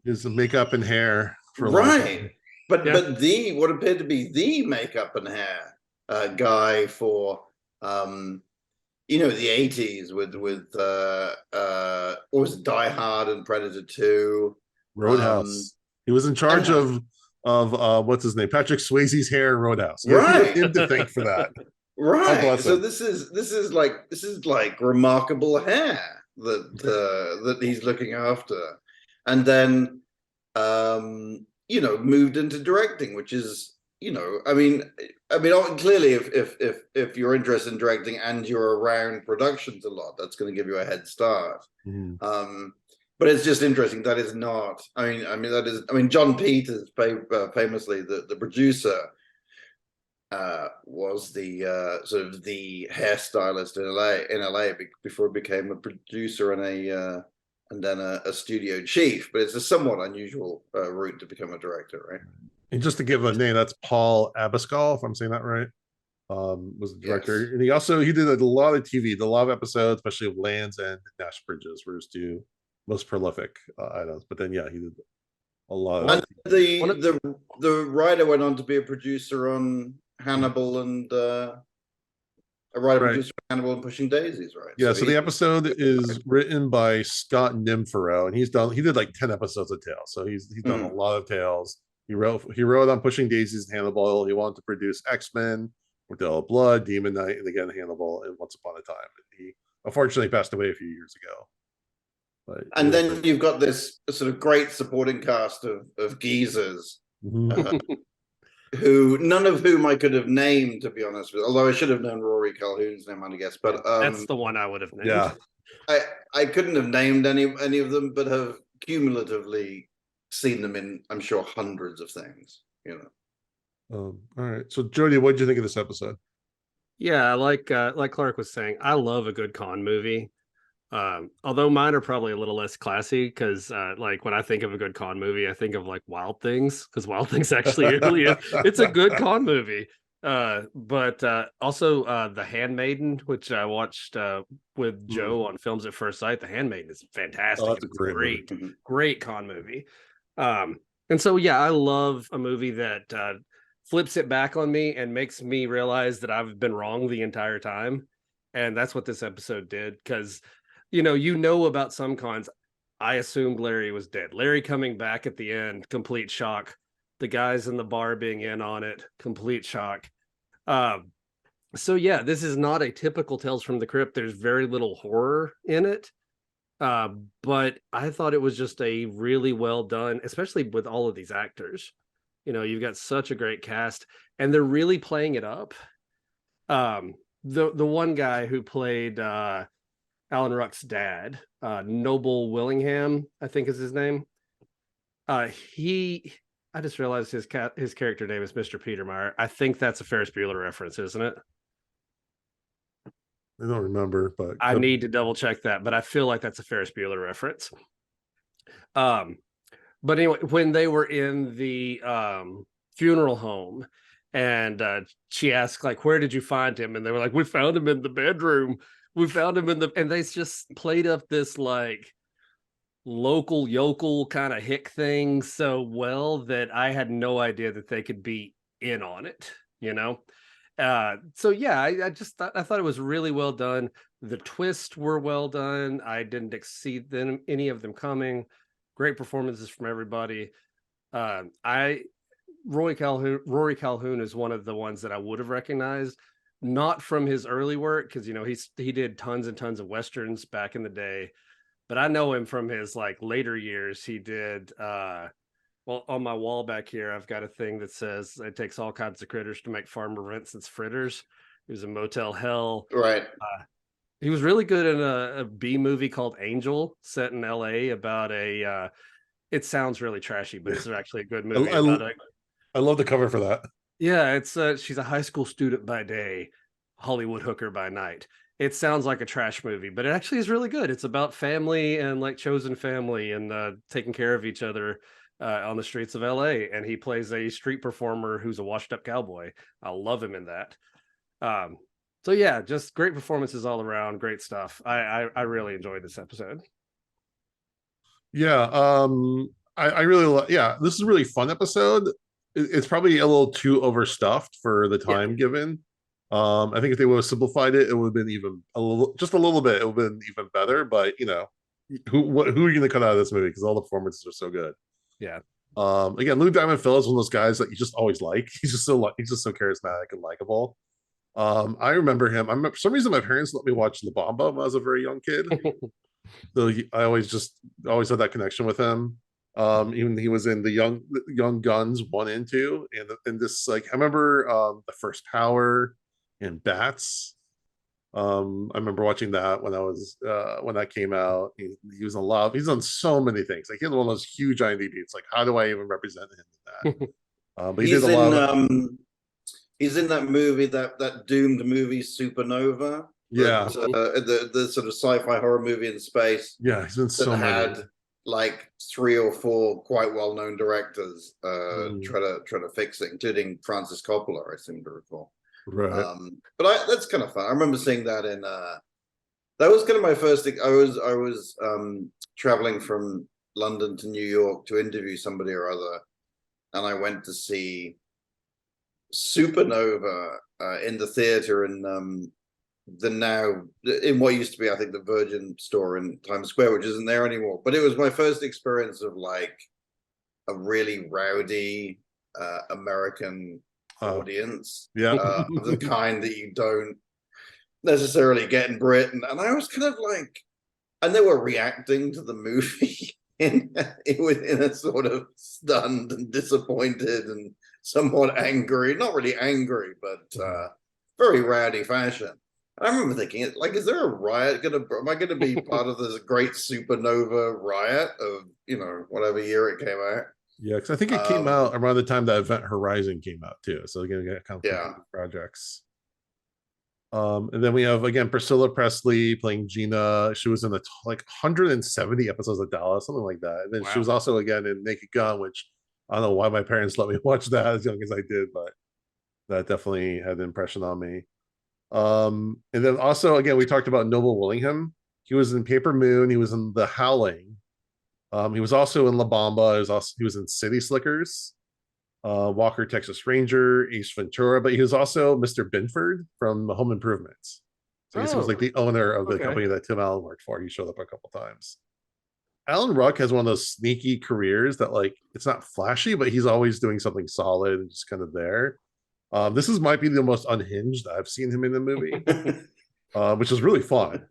His makeup and hair for a long time. but the what appeared to be the makeup and hair guy for the 80s with what was it, Die Hard and Predator 2, Roadhouse. He was in charge of what's his name, Patrick Swayze's hair in Roadhouse. Right. Him to thank for that. Right. So this is like remarkable hair that he's looking after, and then moved into directing, which is I mean clearly if you're interested in directing and you're around productions a lot, that's going to give you a head start. But it's just interesting that is not. I mean John Peters famously the producer was the sort of the hairstylist in LA before he became a producer and then a studio chief. But it's a somewhat unusual route to become a director, right? And just to give a name, that's Paul Abascal, if I'm saying that right. Was the director, yes. And he did a lot of TV, a lot of episodes, especially of Lands and Nash Bridges, were his two most prolific items. But then, he did a lot of. And the writer went on to be a producer on Hannibal and a writer producer on Hannibal and Pushing Daisies, right? Yeah. So the episode is written by Scott Nimfero, and he did like 10 episodes of Tales. So he's done a lot of Tales. He wrote on Pushing Daisies and Hannibal. He wanted to produce X-Men, Bordello Blood, Demon Knight, and again Hannibal and Once Upon a Time. And he unfortunately passed away a few years ago. And then you've got this sort of great supporting cast of geezers, who none of whom I could have named, to be honest with. Although I should have known Rory Calhoun's name, I guess. But that's the one I would have named. Yeah, I couldn't have named any of them, but have cumulatively seen them in, I'm sure, hundreds of things. All right. So Jody, what did you think of this episode? Yeah, like Clark was saying, I love a good con movie. Although mine are probably a little less classy because like when I think of a good con movie, I think of like Wild Things, because Wild Things actually really it's a good con movie. But also The Handmaiden, which I watched with Joe on Films at First Sight. The Handmaiden is fantastic. Oh, it's great con movie. And so I love a movie that flips it back on me and makes me realize that I've been wrong the entire time. And that's what this episode did, because about some cons. I assumed Larry was dead. Larry coming back at the end, complete shock. The guys in the bar being in on it, complete shock. This is not a typical Tales from the Crypt. There's very little horror in it. But I thought it was just a really well done, especially with all of these actors. You've got such a great cast, and they're really playing it up. The one guy who played Alan Ruck's dad, Noble Willingham, I think is his name. I just realized his character name is Mr. Petermeyer. I think that's a Ferris Bueller reference, isn't it? I don't remember, but I need to double check that, but I feel like that's a Ferris Bueller reference. But anyway, when they were in the funeral home and she asked, like, where did you find him? And they were like, we found him in the bedroom. We found him and they just played up this like local yokel kind of hick thing so well that I had no idea that they could be in on it, I thought it was really well done. The twists were well done. I didn't exceed them, any of them coming. Great performances from everybody. Rory Calhoun is one of the ones that I would have recognized, not from his early work, because he did tons and tons of westerns back in the day, but I know him from his like later years. He did well, on my wall back here, I've got a thing that says it takes all kinds of critters to make Farmer Vincent's fritters. He was in Motel Hell. Right. He was really good in a B movie called Angel, set in LA, about a it sounds really trashy, but it's actually a good movie. I love the cover for that. Yeah, it's she's a high school student by day, Hollywood hooker by night. It sounds like a trash movie, but it actually is really good. It's about family and like chosen family and taking care of each other on the streets of LA. And he plays a street performer who's a washed up cowboy. I love him in that. So yeah, just great performances all around. Great stuff. I really enjoyed this episode. Yeah, I really yeah, this is a really fun episode. It's probably a little too overstuffed for the time given. I think if they would have simplified it, it would have been even just a little bit. It would have been even better. But who are you going to cut out of this movie? Because all the performances are so good. Yeah. Again, Lou Diamond Phillips, one of those guys that you just always like. He's just so charismatic and likable. I remember him. For some reason my parents let me watch La Bamba when I was a very young kid. So I always had that connection with him. Even he was in the Young Guns 1 and 2, and this, like, I remember the First Power and Bats. I remember watching that when that came out. He was in love. He's done so many things. Like, he had one of those huge IMDb. It's like, how do I even represent him in that? But he did a lot of he's in that movie, that doomed movie Supernova. Yeah. The sort of sci-fi horror movie in space. Yeah, he's been so many. Had like 3 or 4 quite well-known directors try to fix it, including Francis Coppola, I seem to recall. Right. But that's kind of fun. I remember seeing that in that was kind of my first thing. I was traveling from London to New York to interview somebody or other, and I went to see Supernova in the theater in in what used to be, I think, the Virgin store in Times Square, which isn't there anymore. But it was my first experience of like a really rowdy American audience. Yeah. The kind that you don't necessarily get in Britain. And I was kind of like, and they were reacting to the movie in a sort of stunned and disappointed and somewhat angry, not really angry, but very rowdy fashion. I remember thinking, like, is there a riot am I gonna be part of this great Supernova riot of whatever year it came out? Yeah, because I think it came out around the time that Event Horizon came out too. So again, we got kind of projects. And then we have again Priscilla Presley playing Gina. She was in like 170 episodes of Dallas, something like that. And then she was also again in Naked Gun, which I don't know why my parents let me watch that as young as I did, but that definitely had an impression on me. And then also again we talked about Noble Willingham. He was in Paper Moon. He was in The Howling. He was also in La Bamba. He was in City Slickers, Walker Texas Ranger, Ace Ventura, but he was also Mr. Binford from Home Improvements. So he was like the owner of the company that Tim Allen worked for. He showed up a couple times. Alan Ruck has one of those sneaky careers that, like, it's not flashy, but he's always doing something solid and just kind of there. This might be the most unhinged I've seen him in the movie, which is really fun.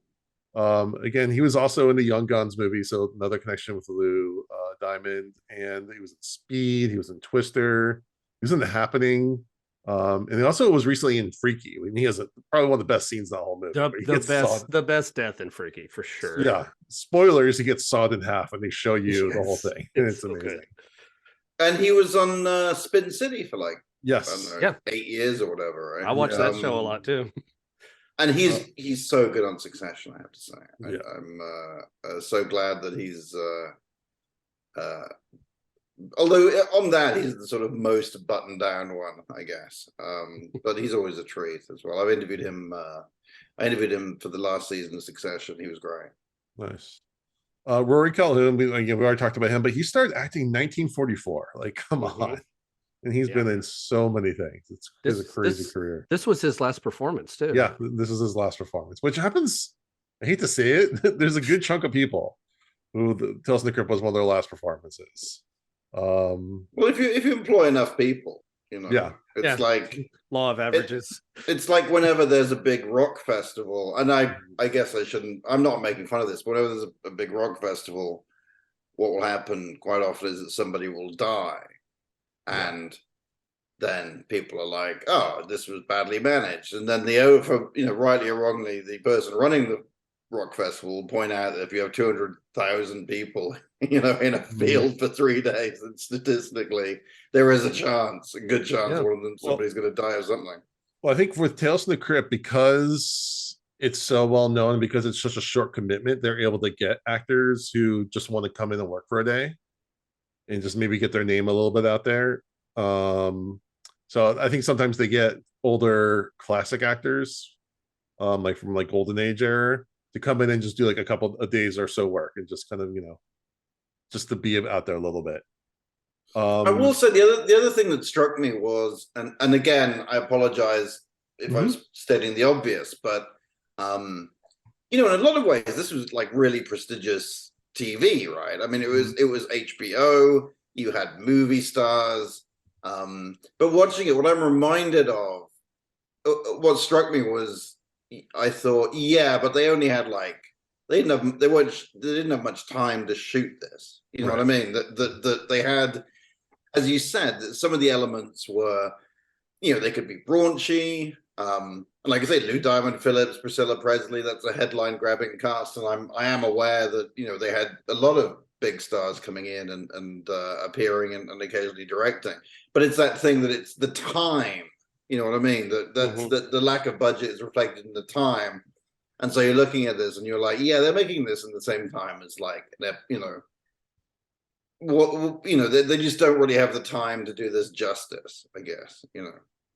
Again, he was also in the Young Guns movie, so another connection with Lou Diamond, and he was in Speed, he was in Twister, he was in The Happening, and he also was recently in Freaky. I mean, he has probably one of the best scenes in the whole movie. The best death in Freaky, for sure. Yeah, spoilers, he gets sawed in half and they show you the whole thing, and it's amazing. Good. And he was on Spin City for like I don't know, 8 years or whatever, right? I watched that show a lot too. And he's so good on Succession, I have to say. I'm so glad that he's although on that he's the sort of most buttoned down one, I guess. But he's always a treat as well. I've interviewed him. I interviewed him for the last season of Succession. He was great. Nice. Rory Calhoun, we already talked about him, but he started acting in 1944. Like, come on. And he's been in so many things. It's a crazy career. This was his last performance too. Yeah, this is his last performance, which happens I hate to say it, there's a good chunk of people who Tales from the Crypt was one of their last performances. Well, if you employ enough people, Yeah. it's like law of averages. it's like whenever there's a big rock festival, and I guess I shouldn't. I'm not making fun of this. But whenever there's a big rock festival, what will happen quite often is that somebody will die, and then people are like, "Oh, this was badly managed," and then rightly or wrongly, the person running the rock festival will point out that if you have 200,000 people, in a field for 3 days, then statistically there is a good chance one of them somebody's going to die of something. Well, I think with Tales from the Crypt, because it's so well known and because it's such a short commitment, they're able to get actors who just want to come in and work for a day and just maybe get their name a little bit out there. So I think sometimes they get older classic actors, like from like Golden Age era, to come in and just do like a couple of days or so work and just kind of, just to be out there a little bit. I will say the other thing that struck me was, and again, I apologize if I was stating the obvious, but in a lot of ways, this was like really prestigious TV, right? I mean, it was HBO. You had movie stars, but watching it, what I'm reminded of, what struck me was, I thought, but they only had they didn't have much time to shoot this. You know what I mean? That they had, as you said, that some of the elements were, they could be raunchy. Like I say, Lou Diamond Phillips, Priscilla Presley, that's a headline grabbing cast. And I am aware that, they had a lot of big stars coming in and appearing and occasionally directing. But it's that thing that it's the time, you know what I mean? That the lack of budget is reflected in the time. And so you're looking at this and you're like, they're making this in the same time as they just don't really have the time to do this justice, I guess,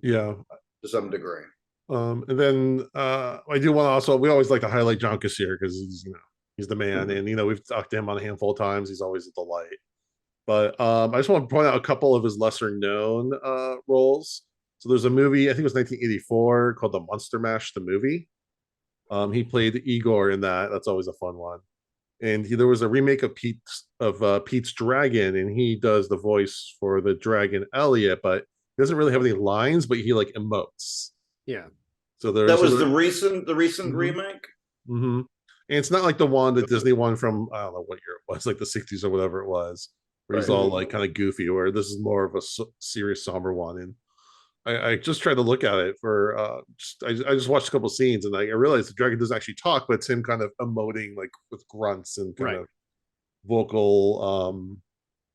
Yeah. To some degree. And then I do want to also, we always like to highlight John Kassir because he's the man, and we've talked to him on a handful of times. He's always a delight. But I just want to point out a couple of his lesser known roles. So there's a movie, I think it was 1984, called The Monster Mash the movie. He played Igor in that. That's always a fun one. And there was a remake of Pete's Dragon, and he does the voice for the dragon Elliot, but he doesn't really have any lines, but he emotes. Yeah. So that was the recent remake. Mm-hmm. And it's not like the one, the Disney one from, I don't know what year it was, like the 60s or whatever it was, where he's all kind of goofy, where this is more of a serious, somber one. And I just tried to look at it for I just watched a couple scenes, and I realized the dragon doesn't actually talk, but it's him kind of emoting with grunts and kind of vocal.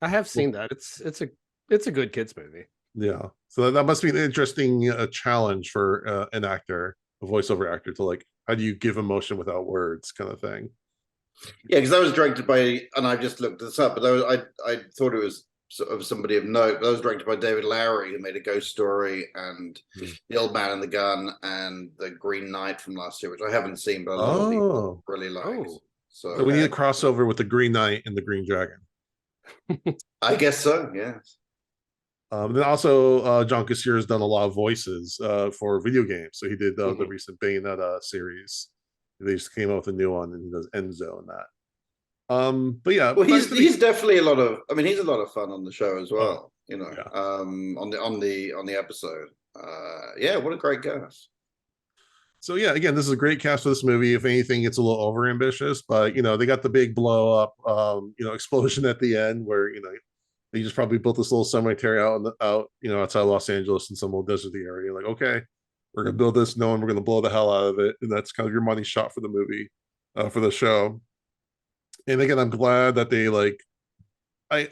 I have seen that. It's a good kids movie. Yeah, so that must be an interesting challenge for an actor, a voiceover actor, to how do you give emotion without words, kind of thing. Yeah, because that was directed by, and I just looked this up, but I thought it was sort of somebody of note. That was directed by David Lowery, who made A Ghost Story and The Old Man and the Gun and The Green Knight from last year, which I haven't seen, but a lot of people really liked. So we need a crossover with The Green Knight and The Green Dragon. I guess so, yes. Then also, John Kassir has done a lot of voices for video games. So he did the recent Bayonetta series. They just came out with a new one, and he does Enzo in that. But yeah, well, he's definitely a lot of fun on the show as well. On the episode. What a great cast. So yeah, again, this is a great cast for this movie. If anything, it's a little over ambitious, but they got the big blow up, explosion at the end where they just probably built this little cemetery outside Los Angeles in some little deserty area. Like, okay, we're gonna build this, knowing we're gonna blow the hell out of it, and that's kind of your money shot for the movie, for the show. And again, I'm glad that they I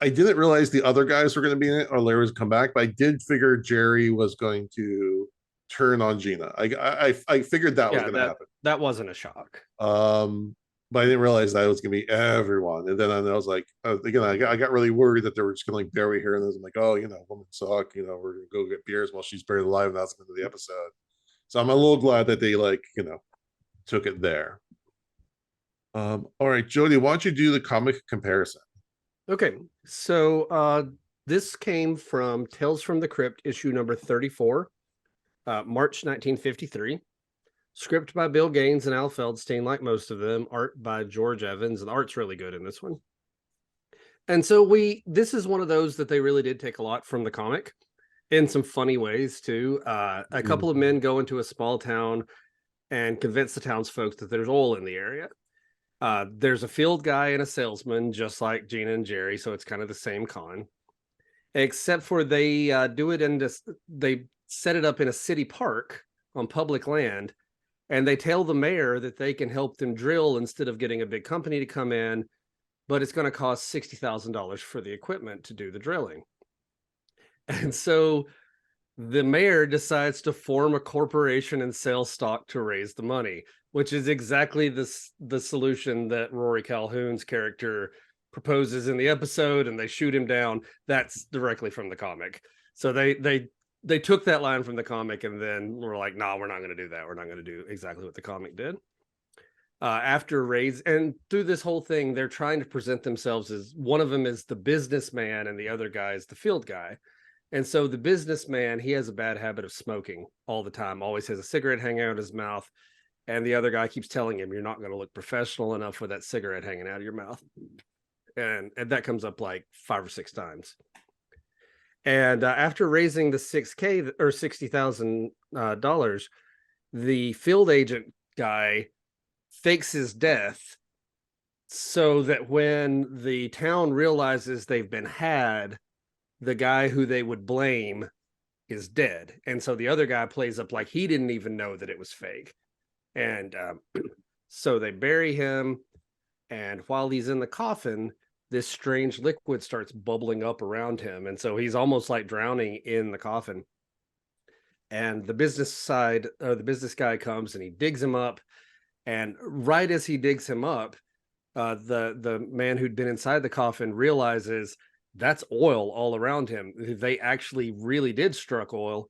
didn't realize the other guys were going to be in it or Larry was come back, but I did figure Jerry was going to turn on Gina. I figured that was going to happen. That wasn't a shock. But I didn't realize that it was going to be everyone. And then I was like, again, I got really worried that they were just going to bury her. And I was like, oh, women suck. We're going to go get beers while she's buried alive. And that's the end of the episode. So I'm a little glad that they took it there. All right, Jody, why don't you do the comic comparison? Okay, so this came from Tales from the Crypt, issue number 34, March 1953. Script by Bill Gaines and Al Feldstein, like most of them. Art by George Evans, and the art's really good in this one. And so this is one of those that they really did take a lot from the comic in some funny ways too. A couple of men go into a small town and convince the townsfolk that there's oil in the area. There's a field guy and a salesman, just like Gina and Jerry, so it's kind of the same con, except for they they set it up in a city park on public land, and they tell the mayor that they can help them drill instead of getting a big company to come in, but it's going to cost $60,000 for the equipment to do the drilling. And so the mayor decides to form a corporation and sell stock to raise the money, which is exactly the solution that Rory Calhoun's character proposes in the episode, and they shoot him down. That's directly from the comic. So they took that line from the comic, and then we're like, nah, we're not going to do that. We're not going to do exactly what the comic did. After Raids, and through this whole thing, they're trying to present themselves as one of them is the businessman and the other guy is the field guy. And so the businessman, he has a bad habit of smoking all the time, always has a cigarette hanging out of his mouth. And the other guy keeps telling him, you're not going to look professional enough with that cigarette hanging out of your mouth. And that comes up like 5 or 6 times. And after raising the $6,000 or $60,000, the field agent guy fakes his death so that when the town realizes they've been had, the guy who they would blame is dead. And so the other guy plays up like he didn't even know that it was fake. And so they bury him. And while he's in the coffin, this strange liquid starts bubbling up around him. And so he's almost like drowning in the coffin. And the business guy comes and he digs him up. And right as he digs him up, the man who'd been inside the coffin realizes that's oil all around him. They actually really did struck oil.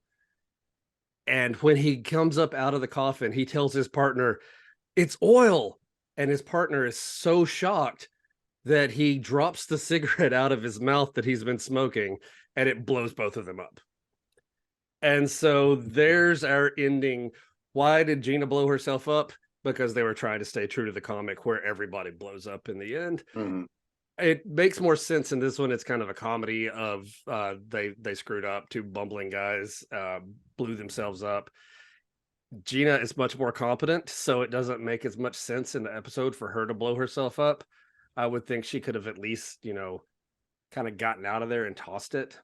And when he comes up out of the coffin, he tells his partner, it's oil. And his partner is so shocked that he drops the cigarette out of his mouth that he's been smoking, and it blows both of them up. And so there's our ending. Why did Gina blow herself up? Because they were trying to stay true to the comic where everybody blows up in the end. Mm-hmm. It makes more sense in this one. It's kind of a comedy of they screwed up. 2 bumbling guys blew themselves up. Gina is much more competent, so it doesn't make as much sense in the episode for her to blow herself up. I would think she could have at least, kind of gotten out of there and tossed it.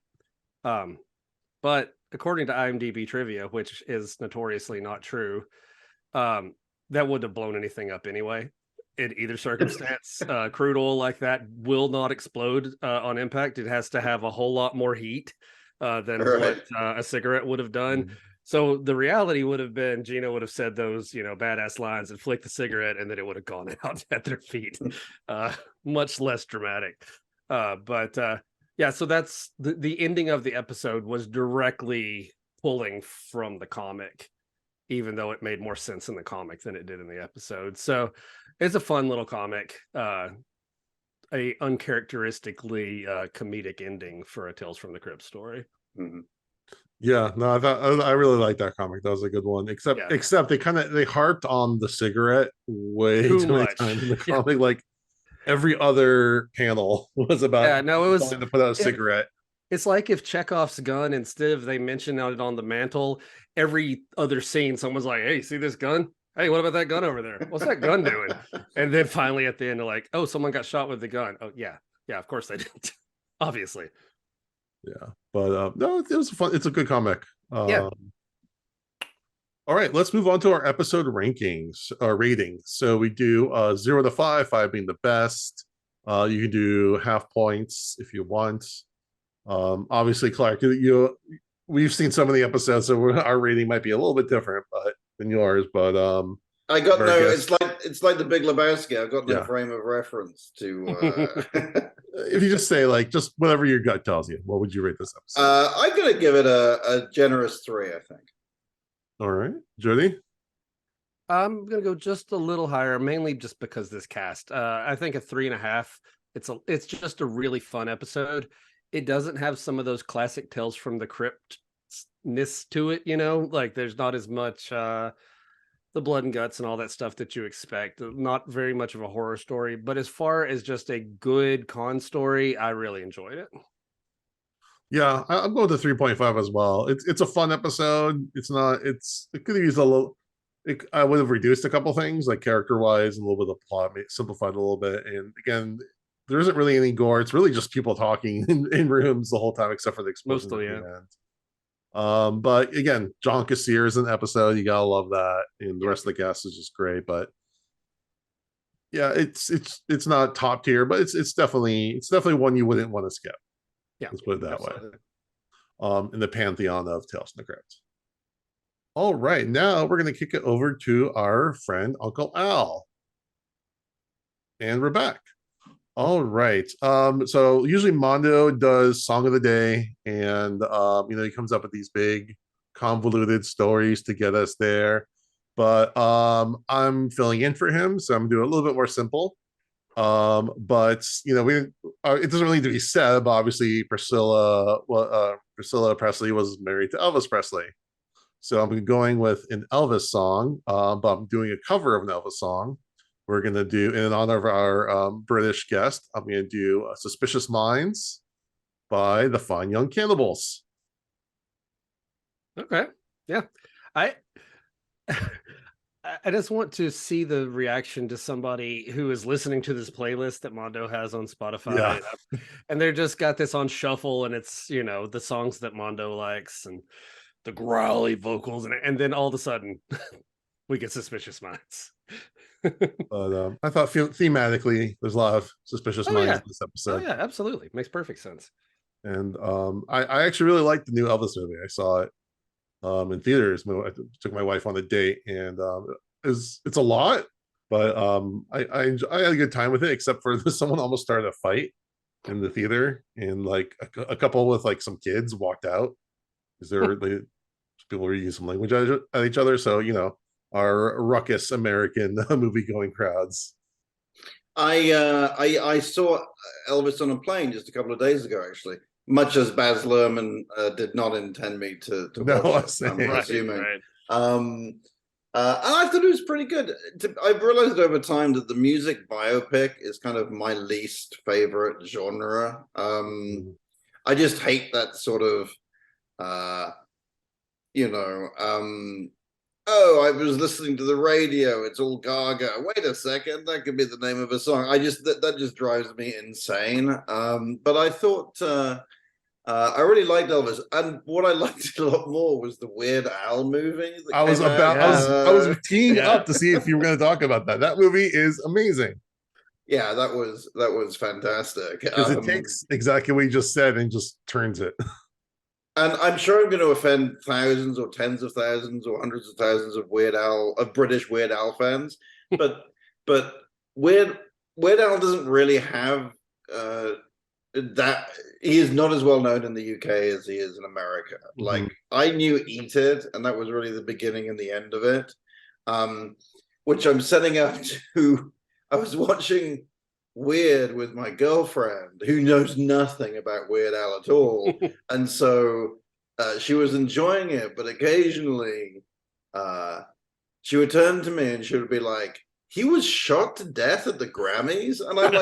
But according to IMDb trivia, which is notoriously not true, that wouldn't have blown anything up anyway. In either circumstance, crude oil like that will not explode on impact. It has to have a whole lot more heat than what a cigarette would have done. Mm-hmm. So the reality would have been Gina would have said those, badass lines and flicked the cigarette, and then it would have gone out at their feet. Much less dramatic. Yeah, so that's the ending of the episode was directly pulling from the comic, even though it made more sense in the comic than it did in the episode. So it's a fun little comic, a uncharacteristically comedic ending for a Tales from the Crypt story. Mm-hmm. Yeah, no, I really like that comic. That was a good one. Except they harped on the cigarette way too many times in the comic. Yeah. Like every other panel was about it was to put out a cigarette. It's like if Chekhov's gun, instead of they mention it on the mantle, every other scene, someone's like, hey, see this gun? Hey, what about that gun over there? What's that gun doing? And then finally at the end, they're like, oh, someone got shot with the gun. Oh, yeah, of course they did. Obviously. Yeah, but no, it was fun. It's a good comic. Yeah. All right, let's move on to our episode ratings. So we do 0 to 5, 5 being the best. You can do half points if you want. Obviously, Clark, we've seen some of the episodes, so our rating might be a little bit different, than yours. But I got no. It's like the Big Lebowski. I've got no frame of reference to. If you just say just whatever your gut tells you, what would you rate this episode? I'm gonna give it a generous 3. I think. All right, Jody. I'm gonna go just a little higher, mainly just because this cast. I think a 3.5. It's just a really fun episode. It doesn't have some of those classic Tales from the Crypt-ness to it, like there's not as much the blood and guts and all that stuff that you expect. Not very much of a horror story, but as far as just a good con story, I really enjoyed it. Yeah, I'm going to 3.5 as well. It's a fun episode. It could have used a little. I would have reduced a couple things like character wise and a little bit of the plot, simplified a little bit. And again, there isn't really any gore. It's really just people talking in rooms the whole time, except for the explosion Mostly, at the end. But again, John Kassir is an episode. You gotta love that, and the rest of the cast is just great. But yeah, it's not top tier, but it's definitely one you wouldn't want to skip. Yeah, let's put it that absolutely. way. In the pantheon of Tales from the Crypt. All right, now we're going to kick it over to our friend Uncle Al and Rebecca. All right. So usually Mondo does song of the day, and he comes up with these big convoluted stories to get us there. But I'm filling in for him, so I'm doing a little bit more simple. But it doesn't really need to be said, but obviously Priscilla Presley was married to Elvis Presley. So I'm going with an Elvis song, but I'm doing a cover of an Elvis song. We're going to do, in honor of our British guest, I'm going to do Suspicious Minds by the Fine Young Cannibals. Okay. Yeah. I just want to see the reaction to somebody who is listening to this playlist that Mondo has on Spotify. Yeah. And they're just got this on shuffle, and it's, the songs that Mondo likes and the growly vocals, and then all of a sudden we get Suspicious Minds. But I thought thematically there's a lot of Suspicious Minds in this episode. Oh yeah, absolutely. Makes perfect sense. And I actually really liked the new Elvis movie. I saw it in theaters. I took my wife on a date, and it's a lot, but I had a good time with it, except for someone almost started a fight in the theater, and like a couple with like some kids walked out because people were using some language at each other. So our ruckus American movie going crowds. I saw Elvis on a plane just a couple of days ago, actually. Much as Baz Luhrmann did not intend me to watch it, I'm assuming. Right. And I thought it was pretty good. I've realized over time that the music biopic is kind of my least favorite genre. I just hate that sort of, oh, I was listening to the radio, it's all gaga. Wait a second, that could be the name of a song. That just drives me insane. But I thought I really liked Elvis, and what I liked a lot more was the Weird Al movie. I was teeing up to see if you were going to talk about that. That movie is amazing. Yeah, that was fantastic. Because it takes exactly what you just said and just turns it. And I'm sure I'm going to offend thousands or tens of thousands or hundreds of thousands of British Weird Al fans, but Weird Al doesn't really have that. He is not as well known in the UK as he is in America. Mm-hmm. Like, I knew Eat It, and that was really the beginning and the end of it, which I'm setting up to. I was watching Weird with my girlfriend, who knows nothing about Weird Al at all, and so she was enjoying it, but occasionally she would turn to me and she would be like, he was shot to death at the Grammys, and I'm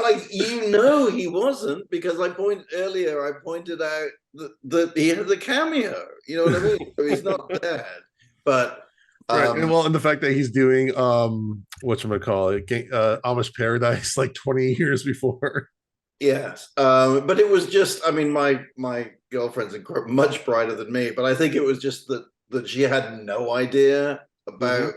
like, he wasn't, because I pointed out that he had the cameo. You know what I mean? So he's not dead, but. Right. And the fact that he's doing whatchamacallit, Amish Paradise like 20 years before. Yes. But it was just, I mean, my girlfriend's much brighter than me, but I think it was just that she had no idea about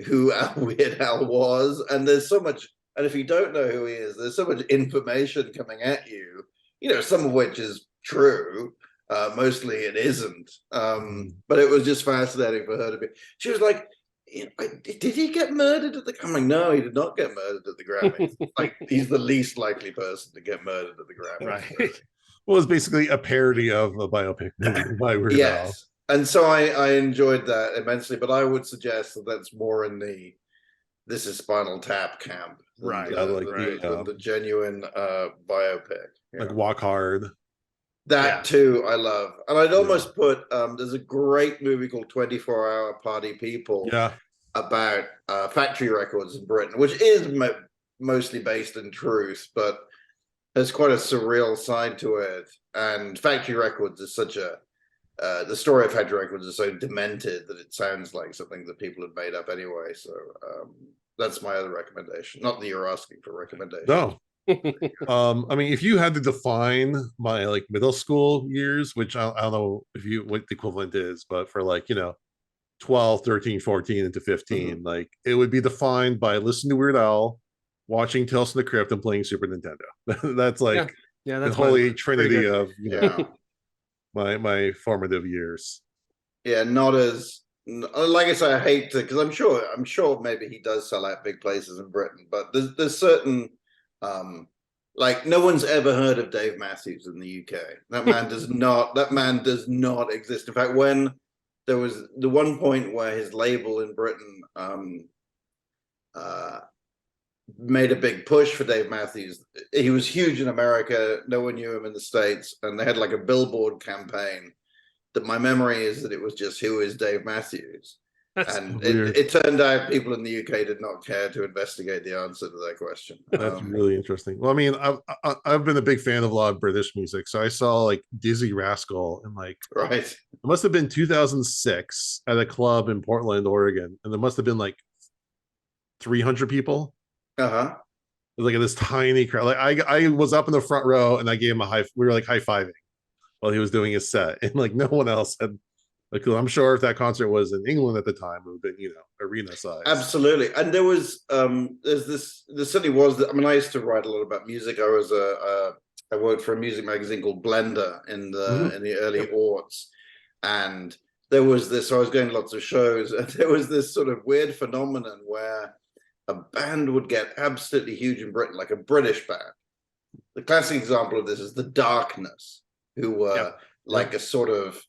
who Weird Al was. And there's so much, and if you don't know who he is, there's so much information coming at you, some of which is true. Mostly it isn't, but it was just fascinating for her to be. She was like, "Did he get murdered at the?" I'm like, "No, he did not get murdered at the Grammys. Like, he's the least likely person to get murdered at the Grammys." Right. Well, it's basically a parody of a biopic by Weird Al. Yes, and so I enjoyed that immensely. But I would suggest that that's more in the "This Is Spinal Tap" camp, right? The genuine biopic, like Walk Hard. That too, I love. And I'd almost put there's a great movie called 24-Hour Party People about factory records in Britain, which is mostly based in truth, but there's quite a surreal side to it. And factory records is such a the story of factory records is so demented that it sounds like something that people had made up anyway. So that's my other recommendation. Not that you're asking for recommendation. No. I mean, if you had to define my like middle school years, which I don't know if you what the equivalent is, but for like, 12, 13, 14 into 15, like it would be defined by listening to Weird Al, watching Tales from the Crypt, and playing Super Nintendo. That's like that's the holy trinity of my formative years. Yeah, not as like I say, I hate to, because I'm sure maybe he does sell out big places in Britain, but there's certain like no one's ever heard of Dave Matthews in the UK. That man does not exist. In fact, when there was the one point where his label in Britain made a big push for Dave Matthews, he was huge in America. No one knew him in the States, and they had like a billboard campaign. That my memory is that it was just, who is Dave Matthews? And it turned out people in the UK did not care to investigate the answer to that question. That's really interesting. Well, I mean, I've been a big fan of a lot of British music, so I saw like Dizzy Rascal in like it must have been 2006 at a club in Portland, Oregon, and there must have been like 300 people. Like in this tiny crowd. Like I was up in the front row, and I gave him a high. We were like high fiving while he was doing his set, and like no one else had. Like, I'm sure if that concert was in England at the time, it would have been, arena size. Absolutely. And there was, there certainly was, I mean, I used to write a lot about music. I worked for a music magazine called Blender in the early aughts. And there was this, so I was going to lots of shows, and there was this sort of weird phenomenon where a band would get absolutely huge in Britain, like a British band. The classic example of this is The Darkness, who were like a sort of,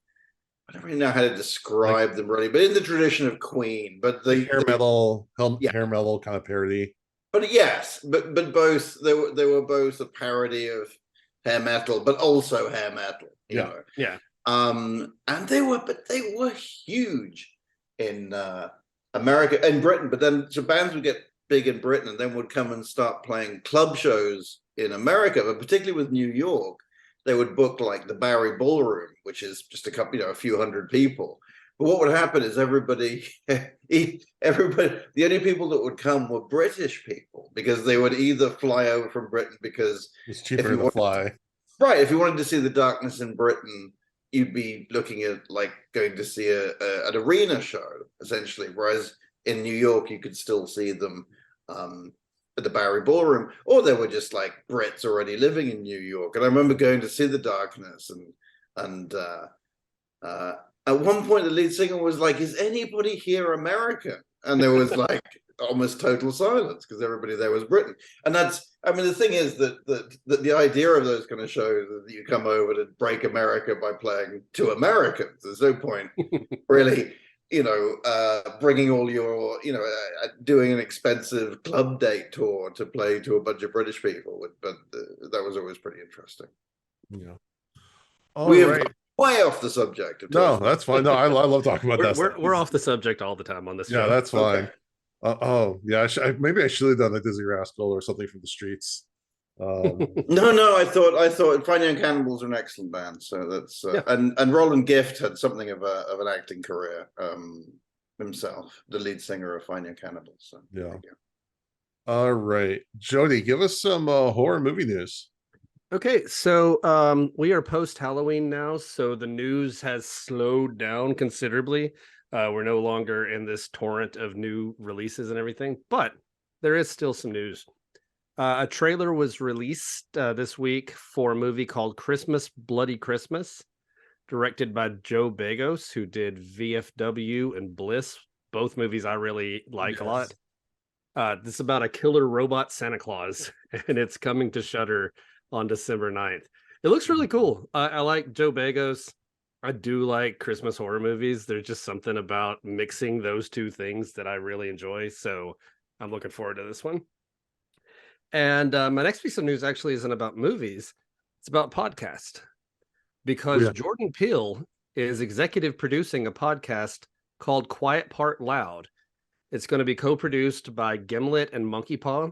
I don't really know how to describe them really, but in the tradition of Queen, but the hair metal kind of parody. But yes, but both they were both a parody of hair metal, but also hair metal. You know? And they were huge in America and Britain. But then so bands would get big in Britain and then would come and start playing club shows in America, but particularly with New York. They would book like the Bowery Ballroom, which is just a few hundred people. But what would happen is everybody, the only people that would come were British people, because they would either fly over from Britain because it's cheaper to fly. Right. If you wanted to see The Darkness in Britain, you'd be looking at like going to see an arena show, essentially. Whereas in New York, you could still see them at the Bowery Ballroom, or they were just like Brits already living in New York. And I remember going to see The Darkness, and at one point the lead singer was like, "Is anybody here American?" And there was like almost total silence because everybody there was Britain. And that's, I mean, the thing is that the idea of those kind of shows is that you come over to break America by playing to Americans. There's no point really. Bringing all your, doing an expensive club date tour to play to a bunch of British people, but that was always pretty interesting. Yeah. We're way off the subject. No, that's fine. No, I love talking about that. We're off the subject all the time on this show. Yeah, that's fine. Okay. Maybe I should have done a Dizzy Rascal or something from the streets. No, I thought Fine Young Cannibals are an excellent band. So that's and Roland Gift had something of an acting career himself, the lead singer of Fine Young Cannibals. So yeah. All right, Jody, give us some horror movie news. Okay, so we are post Halloween now, so the news has slowed down considerably. We're no longer in this torrent of new releases and everything, but there is still some news. A trailer was released this week for a movie called Christmas, Bloody Christmas, directed by Joe Begos, who did VFW and Bliss, both movies I really like a lot. This is about a killer robot Santa Claus, and it's coming to Shudder on December 9th. It looks really cool. I like Joe Begos. I do like Christmas horror movies. There's just something about mixing those two things that I really enjoy, so I'm looking forward to this one. And my next piece of news actually isn't about movies. It's about podcast. because Yeah. Jordan Peele is executive producing a podcast called Quiet Part Loud. It's going to be co-produced by Gimlet and Monkey Paw.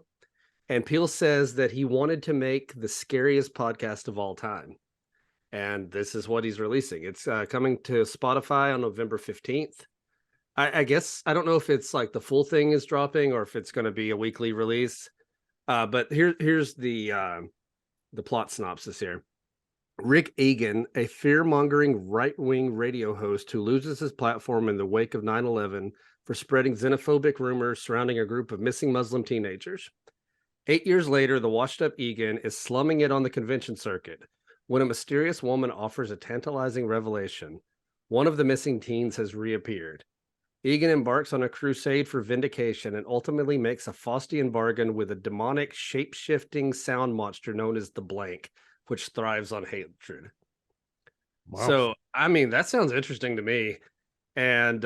And Peele says that he wanted to make the scariest podcast of all time. And this is what he's releasing. It's coming to Spotify on November 15th. I guess, I don't know if it's like the full thing is dropping or if it's going to be a weekly release. But here's the plot synopsis here. Rick Egan, a fear-mongering right-wing radio host who loses his platform in the wake of 9/11 for spreading xenophobic rumors surrounding a group of missing Muslim teenagers. 8 years later, the washed-up Egan is slumming it on the convention circuit when a mysterious woman offers a tantalizing revelation. One of the missing teens has reappeared. Egan embarks on a crusade for vindication and ultimately makes a Faustian bargain with a demonic, shape-shifting sound monster known as the Blank, which thrives on hatred. Wow. So, I mean, that sounds interesting to me. And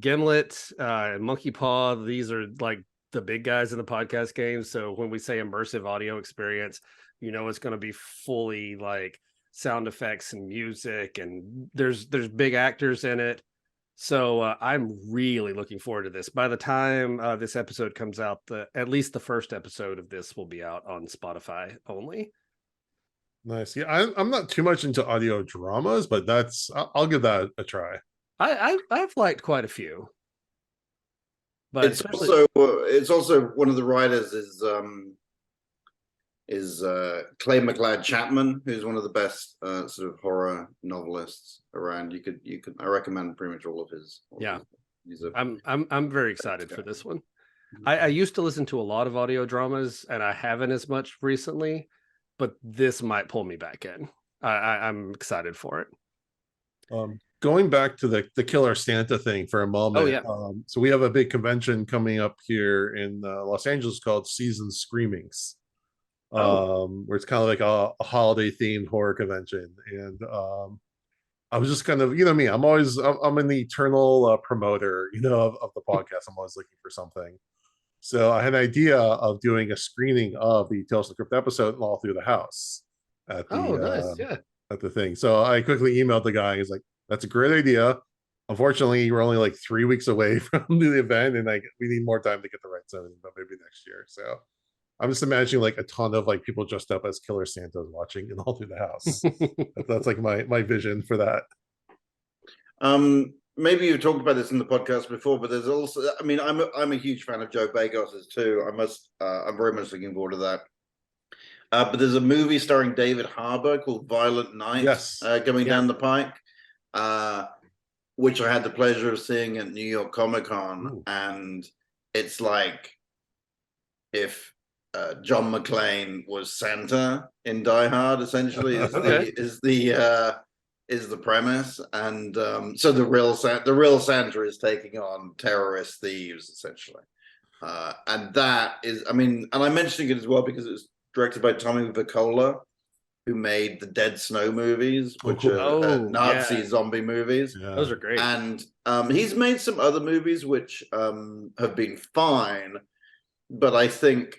Gimlet, Monkey Paw, these are like the big guys in the podcast game. So when we say immersive audio experience, you know it's going to be fully like sound effects and music, and there's big actors in it. So I'm really looking forward to this. By the time this episode comes out, at least the first episode of this will be out on Spotify only. Nice. Yeah, I'm not too much into audio dramas, but I'll give that a try. I've liked quite a few. But it's also one of the writers is Clay McLeod Chapman, who's one of the best sort of horror novelists around. You could I recommend pretty much all of his. I'm very excited for this one. I used to listen to a lot of audio dramas, and I haven't as much recently, but this might pull me back in. I'm excited for it. Going back to the Killer Santa thing for a moment. Oh, yeah. So we have a big convention coming up here in Los Angeles called Season Screamings, where it's kind of like a holiday themed horror convention. And I was just kind of, me, I'm an eternal promoter, of the podcast. I'm always looking for something. So I had an idea of doing a screening of the Tales of the Crypt episode all through the house at the nice. Yeah. at the thing. So I quickly emailed the guy. He's like, "That's a great idea. Unfortunately, we're only like 3 weeks away from the event, and we need more time to get the rights on it, but maybe next year." So I'm just imagining like a ton of like people dressed up as Killer Santas watching it all through the house. That's like my vision for that. Maybe you talked about this in the podcast before, but there's also, I mean, I'm a huge fan of Joe Bagos's too. I'm very much looking forward to that. But there's a movie starring David Harbour called Violent Night, coming down the pike, which I had the pleasure of seeing at New York Comic Con, and it's like if John McClane was Santa in Die Hard, essentially, is the premise, and so the real Santa is taking on terrorist thieves, essentially, and that is, I mean, and I'm mentioning it as well because it was directed by Tommy Vercola, who made the Dead Snow movies, which are Nazi zombie movies. Yeah. Those are great. And he's made some other movies which have been fine, but I think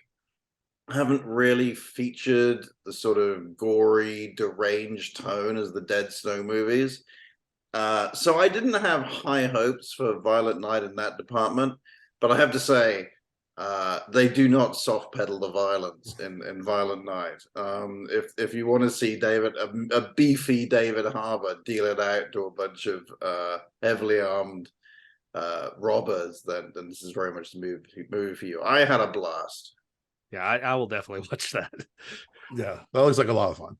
haven't really featured the sort of gory, deranged tone as the Dead Snow movies. So I didn't have high hopes for Violent Night in that department, but I have to say, they do not soft pedal the violence in Violent Night. If you want to see a beefy David Harbour deal it out to a bunch of heavily armed robbers, then this is very much the movie for you. I had a blast. Yeah, I will definitely watch that. Yeah, that looks like a lot of fun.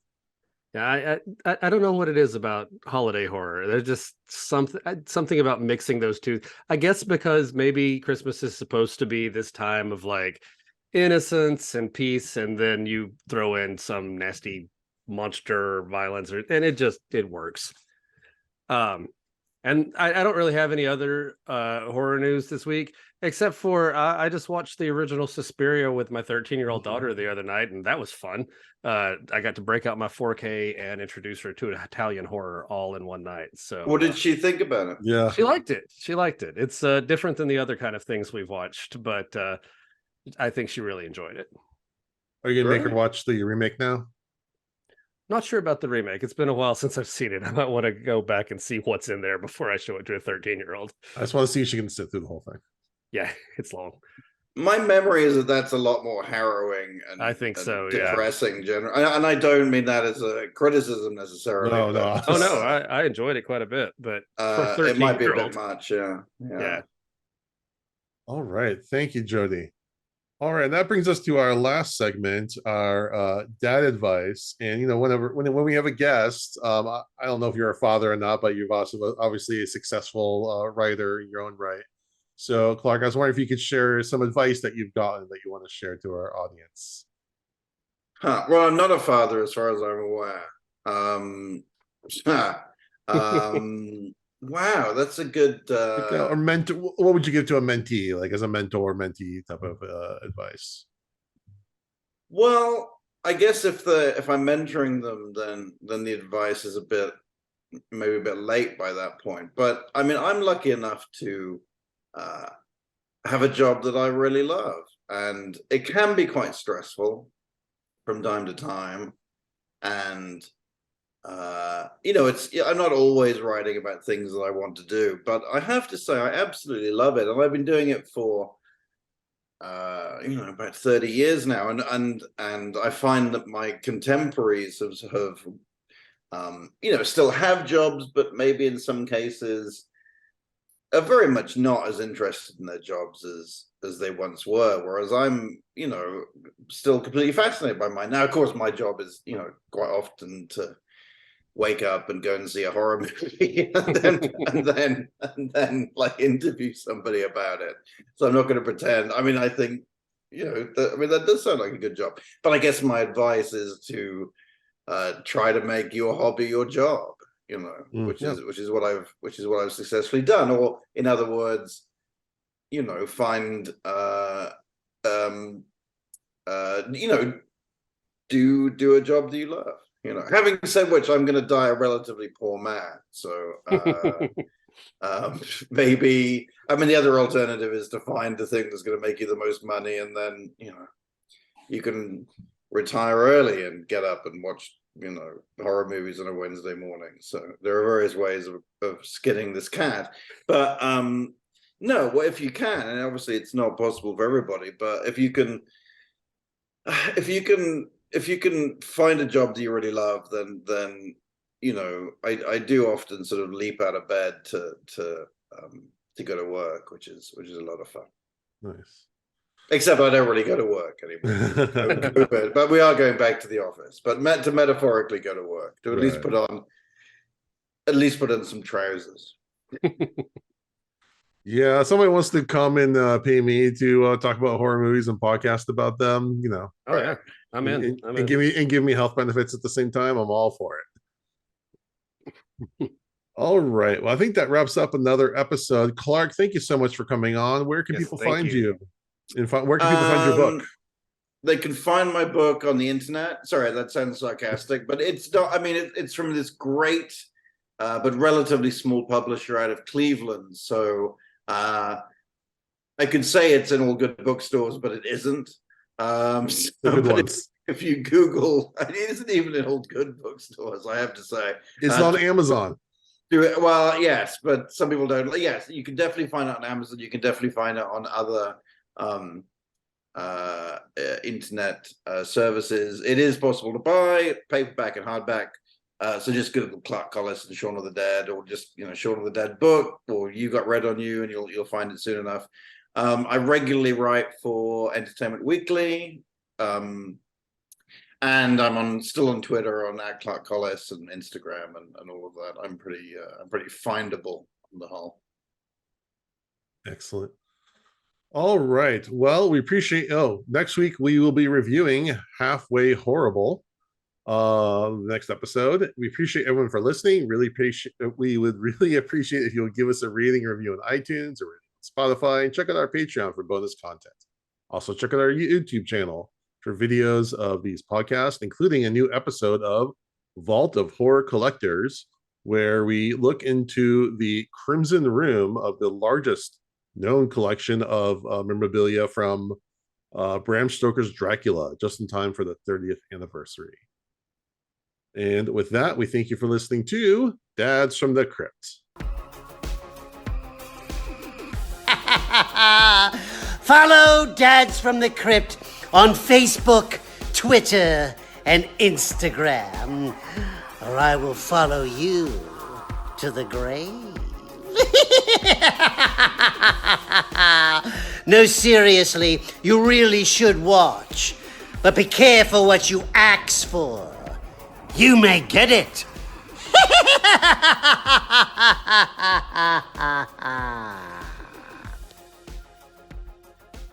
Yeah, I don't know what it is about holiday horror. There's just something about mixing those two. I guess because maybe Christmas is supposed to be this time of like innocence and peace, and then you throw in some nasty monster violence, and it works. And I don't really have any other horror news this week, except for I just watched the original Suspiria with my 13-year-old daughter the other night, and that was fun. I got to break out my 4K and introduce her to an Italian horror all in one night. So what did she think about it? Yeah, she liked it. She liked it. It's different than the other kind of things we've watched, but I think she really enjoyed it. are you gonna make her watch the remake now? Not sure about the remake. It's been a while since I've seen it. I might want to go back and see what's in there before I show it to a 13-year-old. I just want to see if she can sit through the whole thing. Yeah, it's long. My memory is that that's a lot more harrowing and I think and so, yeah. depressing. And I don't mean that as a criticism necessarily. No, but, no. Oh no, I enjoyed it quite a bit, but for it might be a 13-year-old, bit much. Yeah. yeah. All right. Thank you, Jody. All right, that brings us to our last segment, our dad advice. And when we have a guest, I don't know if you're a father or not, but you've also obviously a successful writer in your own right. So, Clark, I was wondering if you could share some advice that you've gotten that you want to share to our audience. Well, I'm not a father as far as I'm aware. Wow, that's a good. Or mentor. What would you give to a mentee, like as a mentor, mentee type of advice? Well, I guess if I'm mentoring them, then the advice is maybe a bit late by that point. But I mean, I'm lucky enough to have a job that I really love, and it can be quite stressful from time to time. And I'm not always writing about things that I want to do, but I have to say I absolutely love it, and I've been doing it for about 30 years now, and I find that my contemporaries have still have jobs, but maybe in some cases are very much not as interested in their jobs as they once were, whereas I'm still completely fascinated by mine. Now, of course, my job is quite often to wake up and go and see a horror movie and then like interview somebody about it. So I'm not going to pretend. I mean, I think that does sound like a good job. But I guess my advice is to try to make your hobby your job. Which is what I've successfully done. Or in other words, find do a job that you love. Having said which, I'm going to die a relatively poor man. So maybe, the other alternative is to find the thing that's going to make you the most money, and then you can retire early and get up and watch horror movies on a Wednesday morning. So there are various ways of skinning this cat. But no, well, if you can, and obviously it's not possible for everybody, but if you can find a job that you really love, then I do often sort of leap out of bed to go to work, which is a lot of fun. Nice. Except I don't really go to work anymore. But we are going back to the office. But to metaphorically go to work, to at least put on some trousers. Yeah, somebody wants to come and pay me to talk about horror movies and podcast about them. Oh yeah, I'm in. And give me health benefits at the same time. I'm all for it. All right. Well, I think that wraps up another episode. Clark, thank you so much for coming on. Where can people find you? And where can people find your book? They can find my book on the internet. Sorry, that sounds sarcastic, but it's not. It's from this great but relatively small publisher out of Cleveland. So I could say it's in all good bookstores, but it isn't. If you Google, it isn't even in all good bookstores, I have to say. It's on Amazon. Well, yes, but some people don't. Yes, you can definitely find it on Amazon. You can definitely find it on other internet services. It is possible to buy paperback and hardback. So just Google Clark Collis and Shaun of the Dead, or just Shaun of the Dead book, or You Got Red on You, and you'll find it soon enough. I regularly write for Entertainment Weekly, and I'm still on Twitter on @Clark Collis and Instagram and all of that. I'm pretty findable on the whole. Excellent. All right. Well, we appreciate. Next week we will be reviewing Halfway Horrible. Next episode. We appreciate everyone for listening. We would really appreciate if you would give us a rating or review on iTunes or Spotify, and check out our Patreon for bonus content. Also, check out our YouTube channel for videos of these podcasts, including a new episode of Vault of Horror Collectors, where we look into the Crimson Room of the largest known collection of memorabilia from Bram Stoker's Dracula, just in time for the 30th anniversary. And with that, we thank you for listening to Dads from the Crypt. Follow Dads from the Crypt on Facebook, Twitter, and Instagram, or I will follow you to the grave. No, seriously, you really should watch. But be careful what you ask for. You may get it.